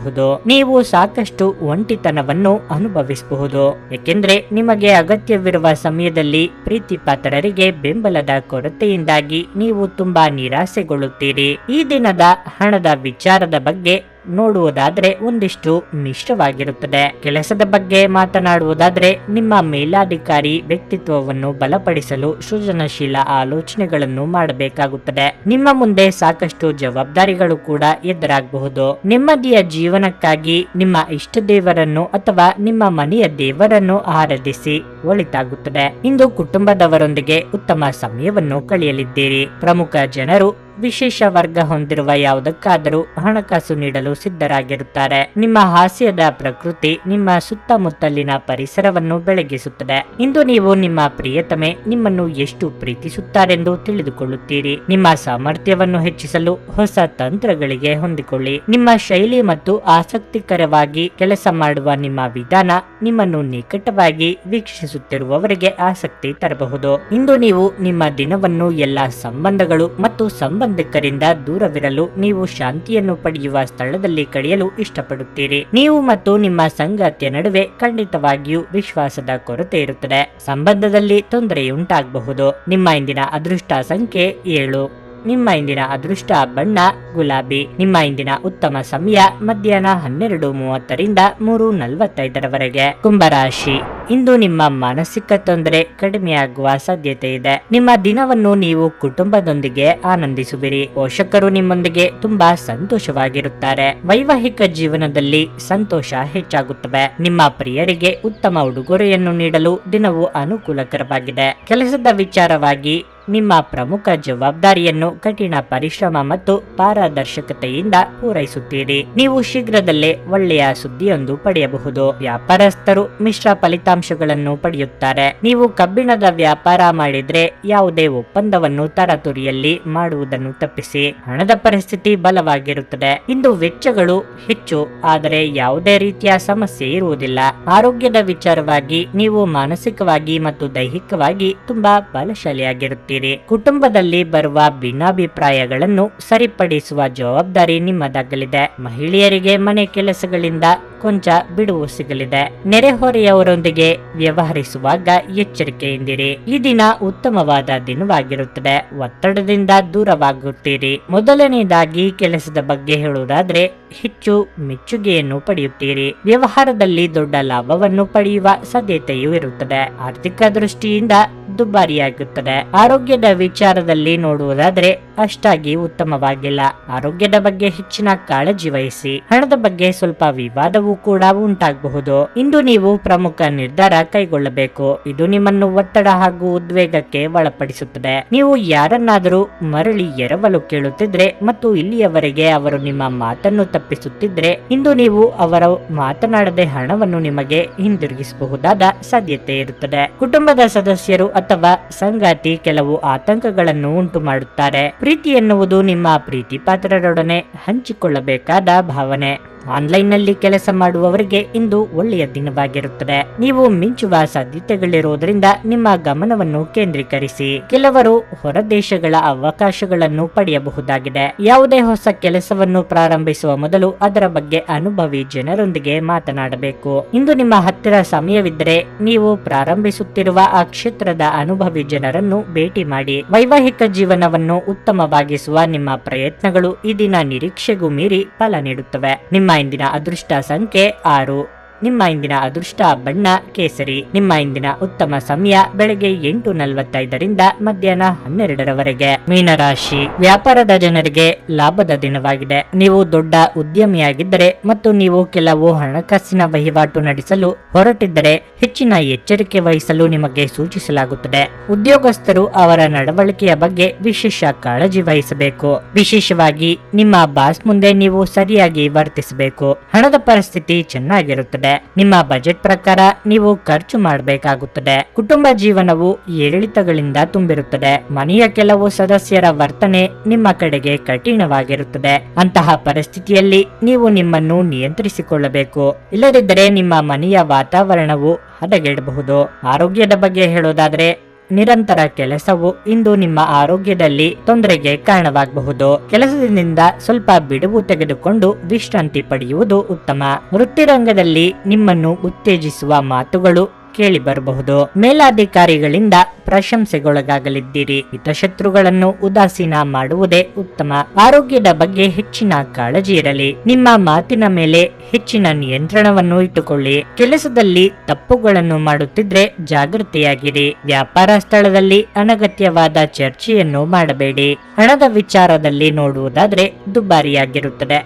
ನೀವು ಸಾಕಷ್ಟು ಒಂಟಿತನವನ್ನು ಅನುಭವಿಸಬಹುದು. ಏಕೆಂದ್ರೆ ನಿಮಗೆ ಅಗತ್ಯವಿರುವ ಸಮಯದಲ್ಲಿ ಪ್ರೀತಿ ಪಾತ್ರರಿಗೆ ಬೆಂಬಲದ ಕೊರತೆಯಿಂದಾಗಿ ನೀವು ತುಂಬಾ ನಿರಾಸೆಗೊಳ್ಳುತ್ತೀರಿ. ಈ ದಿನದ ಹಣದ ವಿಚಾರದ ಬಗ್ಗೆ ನೋಡುವುದಾದ್ರೆ ಒಂದಿಷ್ಟು ಮಿಶ್ರವಾಗಿರುತ್ತದೆ. ಕೆಲಸದ ಬಗ್ಗೆ ಮಾತನಾಡುವುದಾದ್ರೆ ನಿಮ್ಮ ಮೇಲಾಧಿಕಾರಿ ವ್ಯಕ್ತಿತ್ವವನ್ನು ಬಲಪಡಿಸಲು ಸೃಜನಶೀಲ ಆಲೋಚನೆಗಳನ್ನು ಮಾಡಬೇಕಾಗುತ್ತದೆ. ನಿಮ್ಮ ಮುಂದೆ ಸಾಕಷ್ಟು ಜವಾಬ್ದಾರಿಗಳು ಕೂಡ ಎದುರಾಗಬಹುದು. ನೆಮ್ಮದಿಯ ಜೀವನಕ್ಕಾಗಿ ನಿಮ್ಮ ಇಷ್ಟ ದೇವರನ್ನು ಅಥವಾ ನಿಮ್ಮ ಮನೆಯ ದೇವರನ್ನು ಆರಾಧಿಸಿ ಒಳಿತಾಗುತ್ತದೆ. ಇಂದು ಕುಟುಂಬದವರೊಂದಿಗೆ ಉತ್ತಮ ಸಮಯವನ್ನು ಕಳೆಯಲಿದ್ದೀರಿ. ಪ್ರಮುಖ ಜನರು ವಿಶೇಷ ವರ್ಗ ಹೊಂದಿರುವ ಯಾವುದಕ್ಕಾದರೂ ಹಣಕಾಸು ನೀಡಲು ಸಿದ್ಧರಾಗಿರುತ್ತಾರೆ. ನಿಮ್ಮ ಹಾಸ್ಯದ ಪ್ರಕೃತಿ ನಿಮ್ಮ ಸುತ್ತಮುತ್ತಲಿನ ಪರಿಸರವನ್ನು ಬೆಳಗಿಸುತ್ತದೆ. ಇಂದು ನೀವು ನಿಮ್ಮ ಪ್ರಿಯತಮೆ ನಿಮ್ಮನ್ನು ಎಷ್ಟು ಪ್ರೀತಿಸುತ್ತಾರೆಂದು ತಿಳಿದುಕೊಳ್ಳುತ್ತೀರಿ. ನಿಮ್ಮ ಸಾಮರ್ಥ್ಯವನ್ನು ಹೆಚ್ಚಿಸಲು ಹೊಸ ತಂತ್ರಗಳಿಗೆ ಹೊಂದಿಕೊಳ್ಳಿ. ನಿಮ್ಮ ಶೈಲಿ ಮತ್ತು ಆಸಕ್ತಿಕರವಾಗಿ ಕೆಲಸ ಮಾಡುವ ನಿಮ್ಮ ವಿಧಾನ ನಿಮ್ಮನ್ನು ನಿಕಟವಾಗಿ ವೀಕ್ಷಿಸುತ್ತಿರುವವರಿಗೆ ಆಸಕ್ತಿ ತರಬಹುದು. ಇಂದು ನೀವು ನಿಮ್ಮ ದಿನವನ್ನು ಎಲ್ಲಾ ಸಂಬಂಧಗಳು ಮತ್ತು ಸಂಬಂಧಿಕರಿಂದ ದೂರವಿರಲು ನೀವು ಶಾಂತಿಯನ್ನು ಪಡೆಯುವ ಸ್ಥಳದಲ್ಲಿ ಕಳೆಯಲು ಇಷ್ಟಪಡುತ್ತೀರಿ. ನೀವು ಮತ್ತು ನಿಮ್ಮ ಸಂಗಾತಿಯ ನಡುವೆ ಖಂಡಿತವಾಗಿಯೂ ವಿಶ್ವಾಸದ ಕೊರತೆ ಇರುತ್ತದೆ. ಸಂಬಂಧದಲ್ಲಿ ತೊಂದರೆಯುಂಟಾಗಬಹುದು. ನಿಮ್ಮ ಇಂದಿನ ಅದೃಷ್ಟ ಸಂಖ್ಯೆ 7. ನಿಮ್ಮ ಇಂದಿನ ಅದೃಷ್ಟ ಬಣ್ಣ ಗುಲಾಬಿ. ನಿಮ್ಮ ಇಂದಿನ ಉತ್ತಮ ಸಮಯ ಮಧ್ಯಾಹ್ನ 12:30ರಿಂದ 3:45ರವರೆಗೆ. ಕುಂಭರಾಶಿ, ಇಂದು ನಿಮ್ಮ ಮಾನಸಿಕ ತೊಂದರೆ ಕಡಿಮೆಯಾಗುವ ಸಾಧ್ಯತೆ ಇದೆ. ನಿಮ್ಮ ದಿನವನ್ನು ನೀವು ಕುಟುಂಬದೊಂದಿಗೆ ಆನಂದಿಸುವಿರಿ. ಪೋಷಕರು ನಿಮ್ಮೊಂದಿಗೆ ತುಂಬಾ ಸಂತೋಷವಾಗಿರುತ್ತಾರೆ. ವೈವಾಹಿಕ ಜೀವನದಲ್ಲಿ ಸಂತೋಷ ಹೆಚ್ಚಾಗುತ್ತವೆ. ನಿಮ್ಮ ಪ್ರಿಯರಿಗೆ ಉತ್ತಮ ಉಡುಗೊರೆಯನ್ನು ನೀಡಲು ದಿನವು ಅನುಕೂಲಕರವಾಗಿದೆ. ಕೆಲಸದ ವಿಚಾರವಾಗಿ ನಿಮ್ಮ ಪ್ರಮುಖ ಜವಾಬ್ದಾರಿಯನ್ನು ಕಠಿಣ ಪರಿಶ್ರಮ ಮತ್ತು ಪಾರದರ್ಶಕತೆಯಿಂದ ಪೂರೈಸುತ್ತೀರಿ. ನೀವು ಶೀಘ್ರದಲ್ಲೇ ಒಳ್ಳೆಯ ಸುದ್ದಿಯೊಂದು ಪಡೆಯಬಹುದು. ವ್ಯಾಪಾರಸ್ಥರು ಮಿಶ್ರ ಫಲಿತಾಂಶಗಳನ್ನು ಪಡೆಯುತ್ತಾರೆ. ನೀವು ಕಬ್ಬಿಣದ ವ್ಯಾಪಾರ ಮಾಡಿದ್ರೆ ಯಾವುದೇ ಒಪ್ಪಂದವನ್ನು ತರಾತುರಿಯಲ್ಲಿ ಮಾಡುವುದನ್ನು ತಪ್ಪಿಸಿ. ಹಣದ ಪರಿಸ್ಥಿತಿ ಬಲವಾಗಿರುತ್ತದೆ. ಇಂದು ವೆಚ್ಚಗಳು ಹೆಚ್ಚು, ಆದರೆ ಯಾವುದೇ ರೀತಿಯ ಸಮಸ್ಯೆ ಇರುವುದಿಲ್ಲ. ಆರೋಗ್ಯದ ವಿಚಾರವಾಗಿ ನೀವು ಮಾನಸಿಕವಾಗಿ ಮತ್ತು ದೈಹಿಕವಾಗಿ ತುಂಬಾ ಬಲಶಾಲಿಯಾಗಿರುತ್ತೀರಿ. ಕುಟುಂಬದಲ್ಲಿ ಬರುವ ಭಿನ್ನಾಭಿಪ್ರಾಯಗಳನ್ನು ಸರಿಪಡಿಸುವ ಜವಾಬ್ದಾರಿ ನಿಮ್ಮದಾಗಲಿದೆ. ಮಹಿಳೆಯರಿಗೆ ಮನೆ ಕೆಲಸಗಳಿಂದ ಕೊಂಚ ಬಿಡುವು ಸಿಗಲಿದೆ. ನೆರೆಹೊರೆಯವರೊಂದಿಗೆ ವ್ಯವಹರಿಸುವಾಗ ಎಚ್ಚರಿಕೆಯಿಂದಿರಿ. ಈ ದಿನ ಉತ್ತಮವಾದ ದಿನವಾಗಿರುತ್ತದೆ. ಒತ್ತಡದಿಂದ ದೂರವಾಗುತ್ತೀರಿ. ಮೊದಲನೇದಾಗಿ ಕೆಲಸದ ಬಗ್ಗೆ ಹೇಳುವುದಾದ್ರೆ ಹೆಚ್ಚು ಮೆಚ್ಚುಗೆಯನ್ನು ಪಡೆಯುತ್ತೀರಿ. ವ್ಯವಹಾರದಲ್ಲಿ ದೊಡ್ಡ ಲಾಭವನ್ನು ಪಡೆಯುವ ಸಾಧ್ಯತೆಯೂ ಇರುತ್ತದೆ. ಆರ್ಥಿಕ ದೃಷ್ಟಿಯಿಂದ ದುಬಾರಿಯಾಗುತ್ತದೆ. ಆರೋಗ್ಯದ ವಿಚಾರದಲ್ಲಿ ನೋಡುವುದಾದ್ರೆ ಅಷ್ಟಾಗಿ ಉತ್ತಮವಾಗಿಲ್ಲ. ಆರೋಗ್ಯದ ಬಗ್ಗೆ ಹೆಚ್ಚಿನ ಕಾಳಜಿ ವಹಿಸಿ. ಹಣದ ಬಗ್ಗೆ ಸ್ವಲ್ಪ ವಿವಾದವೂ ಕೂಡ ಉಂಟಾಗಬಹುದು. ಇಂದು ನೀವು ಪ್ರಮುಖ ನಿರ್ಧಾರ ಕೈಗೊಳ್ಳಬೇಕು. ಇದು ನಿಮ್ಮನ್ನು ಒತ್ತಡ ಹಾಗೂ ಉದ್ವೇಗಕ್ಕೆ ಒಳಪಡಿಸುತ್ತದೆ. ನೀವು ಯಾರನ್ನಾದರೂ ಮರಳಿ ಎರವಲು ಕೇಳುತ್ತಿದ್ರೆ ಮತ್ತು ಇಲ್ಲಿಯವರೆಗೆ ಅವರು ನಿಮ್ಮ ಮಾತನ್ನು ತಪ್ಪಿಸುತ್ತಿದ್ರೆ, ಇಂದು ನೀವು ಅವರು ಮಾತನಾಡದೆ ಹಣವನ್ನು ನಿಮಗೆ ಹಿಂದಿರುಗಿಸಬಹುದಾದ ಸಾಧ್ಯತೆ ಇರುತ್ತದೆ. ಕುಟುಂಬದ ಸದಸ್ಯರು ಅಥವಾ ಸಂಗಾತಿ ಕೆಲವು ಆತಂಕಗಳನ್ನು ಉಂಟು ಮಾಡುತ್ತಾರೆ. ಪ್ರೀತಿ ಎನ್ನುವುದು ನಿಮ್ಮ ಪ್ರೀತಿ ಪಾತ್ರರೊಡನೆ ಹಂಚಿಕೊಳ್ಳಬೇಕಾದ ಭಾವನೆ. ಆನ್ಲೈನ್ನಲ್ಲಿ ಕೆಲಸ ಮಾಡುವವರಿಗೆ ಇಂದು ಒಳ್ಳೆಯ ದಿನವಾಗಿರುತ್ತದೆ. ನೀವು ಮಿಂಚುವ ಸಾಧ್ಯತೆಗಳಿರುವುದರಿಂದ ನಿಮ್ಮ ಗಮನವನ್ನು ಕೇಂದ್ರೀಕರಿಸಿ. ಕೆಲವರು ಹೊರ ದೇಶಗಳ ಅವಕಾಶಗಳನ್ನು ಪಡೆಯಬಹುದಾಗಿದೆ. ಯಾವುದೇ ಹೊಸ ಕೆಲಸವನ್ನು ಪ್ರಾರಂಭಿಸುವ ಮೊದಲು ಅದರ ಬಗ್ಗೆ ಅನುಭವಿ ಜನರೊಂದಿಗೆ ಮಾತನಾಡಬೇಕು. ಇಂದು ನಿಮ್ಮ ಹತ್ತಿರ ಸಮಯವಿದ್ದರೆ ನೀವು ಪ್ರಾರಂಭಿಸುತ್ತಿರುವ ಆ ಕ್ಷೇತ್ರದ ಅನುಭವಿ ಜನರನ್ನು ಭೇಟಿ ಮಾಡಿ. ವೈವಾಹಿಕ ಜೀವನವನ್ನು ಉತ್ತಮವಾಗಿಸುವ ನಿಮ್ಮ ಪ್ರಯತ್ನಗಳು ಈ ದಿನ ನಿರೀಕ್ಷೆಗೂ ಮೀರಿ ಫಲ ನೀಡುತ್ತವೆ. ನಿಮ್ಮ ಇಂದಿನ ಅದೃಷ್ಟ ಸಂಖ್ಯೆ 6. ನಿಮ್ಮ ಇಂದಿನ ಅದೃಷ್ಟ ಬಣ್ಣ ಕೇಸರಿ. ನಿಮ್ಮ ಇಂದಿನ ಉತ್ತಮ ಸಮಯ ಬೆಳಗ್ಗೆ 8:45ರಿಂದ ಮಧ್ಯಾಹ್ನ 12ರವರೆಗೆ. ಮೀನರಾಶಿ, ವ್ಯಾಪಾರದ ಜನರಿಗೆ ಲಾಭದ ದಿನವಾಗಿದೆ. ನೀವು ದೊಡ್ಡ ಉದ್ಯಮಿಯಾಗಿದ್ದರೆ ಮತ್ತು ನೀವು ಕೆಲವು ಹಣಕಾಸಿನ ವಹಿವಾಟು ನಡೆಸಲು ಹೊರಟಿದ್ದರೆ ಹೆಚ್ಚಿನ ಎಚ್ಚರಿಕೆ ವಹಿಸಲು ನಿಮಗೆ ಸೂಚಿಸಲಾಗುತ್ತದೆ. ಉದ್ಯೋಗಸ್ಥರು ಅವರ ನಡವಳಿಕೆಯ ಬಗ್ಗೆ ವಿಶೇಷ ಕಾಳಜಿ ವಹಿಸಬೇಕು. ವಿಶೇಷವಾಗಿ ನಿಮ್ಮ ಬಾಸ್ ಮುಂದೆ ನೀವು ಸರಿಯಾಗಿ ವರ್ತಿಸಬೇಕು. ಹಣದ ಪರಿಸ್ಥಿತಿ ಚೆನ್ನಾಗಿರುತ್ತದೆ. ನಿಮ್ಮ ಬಜೆಟ್ ಪ್ರಕಾರ ನೀವು ಖರ್ಚು ಮಾಡಬೇಕಾಗುತ್ತದೆ. ಕುಟುಂಬ ಜೀವನವು ಏರಿಳಿತಗಳಿಂದ ತುಂಬಿರುತ್ತದೆ. ಮನೆಯ ಕೆಲವು ಸದಸ್ಯರ ವರ್ತನೆ ನಿಮ್ಮ ಕಡೆಗೆ ಕಠಿಣವಾಗಿರುತ್ತದೆ. ಅಂತಹ ಪರಿಸ್ಥಿತಿಯಲ್ಲಿ ನೀವು ನಿಮ್ಮನ್ನು ನಿಯಂತ್ರಿಸಿಕೊಳ್ಳಬೇಕು. ಇಲ್ಲದಿದ್ದರೆ ನಿಮ್ಮ ಮನೆಯ ವಾತಾವರಣವು ಹದಗೆಡಬಹುದು. ಆರೋಗ್ಯದ ಬಗ್ಗೆ ಹೇಳೋದಾದ್ರೆ ನಿರಂತರ ಕೆಲಸವು ಇಂದು ನಿಮ್ಮ ಆರೋಗ್ಯದಲ್ಲಿ ತೊಂದರೆಗೆ ಕಾರಣವಾಗಬಹುದು. ಕೆಲಸದಿಂದ ಸ್ವಲ್ಪ ಬಿಡುವು ತೆಗೆದುಕೊಂಡು ವಿಶ್ರಾಂತಿ ಪಡೆಯುವುದು ಉತ್ತಮ. ವೃತ್ತಿರಂಗದಲ್ಲಿ ನಿಮ್ಮನ್ನು ಉತ್ತೇಜಿಸುವ ಮಾತುಗಳು ಕೇಳಿ ಬರಬಹುದು. ಮೇಲಾಧಿಕಾರಿಗಳಿಂದ ಪ್ರಶಂಸೆಗೊಳಗಾಗಲಿದ್ದೀರಿ. ಹಿತಶತ್ರುಗಳನ್ನು ಉದಾಸೀನ ಮಾಡುವುದೇ ಉತ್ತಮ. ಆರೋಗ್ಯದ ಬಗ್ಗೆ ಹೆಚ್ಚಿನ ಕಾಳಜಿ ಇರಲಿ. ನಿಮ್ಮ ಮಾತಿನ ಮೇಲೆ ಹೆಚ್ಚಿನ ನಿಯಂತ್ರಣವನ್ನು ಇಟ್ಟುಕೊಳ್ಳಿ. ಕೆಲಸದಲ್ಲಿ ತಪ್ಪುಗಳನ್ನು ಮಾಡುತ್ತಿದ್ರೆ ಜಾಗೃತೆಯಾಗಿರಿ. ವ್ಯಾಪಾರ ಸ್ಥಳದಲ್ಲಿ ಅನಗತ್ಯವಾದ ಚರ್ಚೆಯನ್ನು ಮಾಡಬೇಡಿ. ಹಣದ ವಿಚಾರದಲ್ಲಿ ನೋಡುವುದಾದ್ರೆ ದುಬಾರಿಯಾಗಿರುತ್ತದೆ.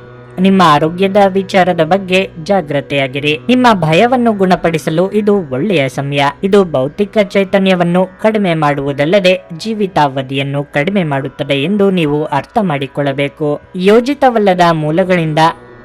ನಿಮ್ಮ ಆರೋಗ್ಯದ ವಿಚಾರದ ಬಗ್ಗೆ ಜಾಗ್ರತೆಯಾಗಿರಿ. ನಿಮ್ಮ ಭಯವನ್ನು ಗುಣಪಡಿಸಲು ಇದು ಒಳ್ಳೆಯ ಸಮಯ. ಇದು ಭೌತಿಕ ಚೈತನ್ಯವನ್ನು ಕಡಿಮೆ ಮಾಡುವುದಲ್ಲದೆ ಜೀವಿತಾವಧಿಯನ್ನು ಕಡಿಮೆ ಮಾಡುತ್ತದೆ ಎಂದು ನೀವು ಅರ್ಥ ಮಾಡಿಕೊಳ್ಳಬೇಕು. ಯೋಜಿತವಲ್ಲದ ಮೂಲಗಳಿಂದ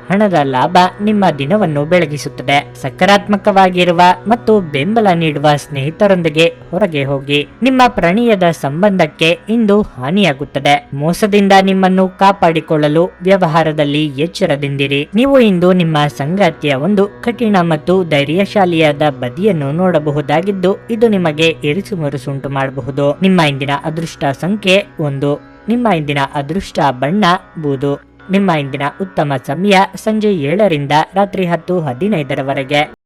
ಹಣದ ಲಾಭ ನಿಮ್ಮ ದಿನವನ್ನು ಬೆಳಗಿಸುತ್ತದೆ. ಸಕಾರಾತ್ಮಕವಾಗಿರುವ ಮತ್ತು ಬೆಂಬಲ ನೀಡುವ ಸ್ನೇಹಿತರೊಂದಿಗೆ ಹೊರಗೆ ಹೋಗಿ. ನಿಮ್ಮ ಪ್ರಣಯದ ಸಂಬಂಧಕ್ಕೆ ಇಂದು ಹಾನಿಯಾಗುತ್ತದೆ. ಮೋಸದಿಂದ ನಿಮ್ಮನ್ನು ಕಾಪಾಡಿಕೊಳ್ಳಲು ವ್ಯವಹಾರದಲ್ಲಿ ಎಚ್ಚರದಿಂದಿರಿ. ನೀವು ಇಂದು ನಿಮ್ಮ ಸಂಗಾತಿಯ ಒಂದು ಕಠಿಣ ಮತ್ತು ಧೈರ್ಯಶಾಲಿಯಾದ ಬದಿಯನ್ನು ನೋಡಬಹುದಾಗಿದ್ದು, ಇದು ನಿಮಗೆ ಇರಿಸುಮುರುಸುಂಟು ಮಾಡಬಹುದು. ನಿಮ್ಮ ಇಂದಿನ ಅದೃಷ್ಟ ಸಂಖ್ಯೆ 1. ನಿಮ್ಮ ಇಂದಿನ ಅದೃಷ್ಟ ಬಣ್ಣ ಬೂದು. ನಿಮ್ಮ ಇಂದಿನ ಉತ್ತಮ ಸಮಯ ಸಂಜೆ 7 ರಿಂದ ರಾತ್ರಿ 10:15 ರವರೆಗೆ.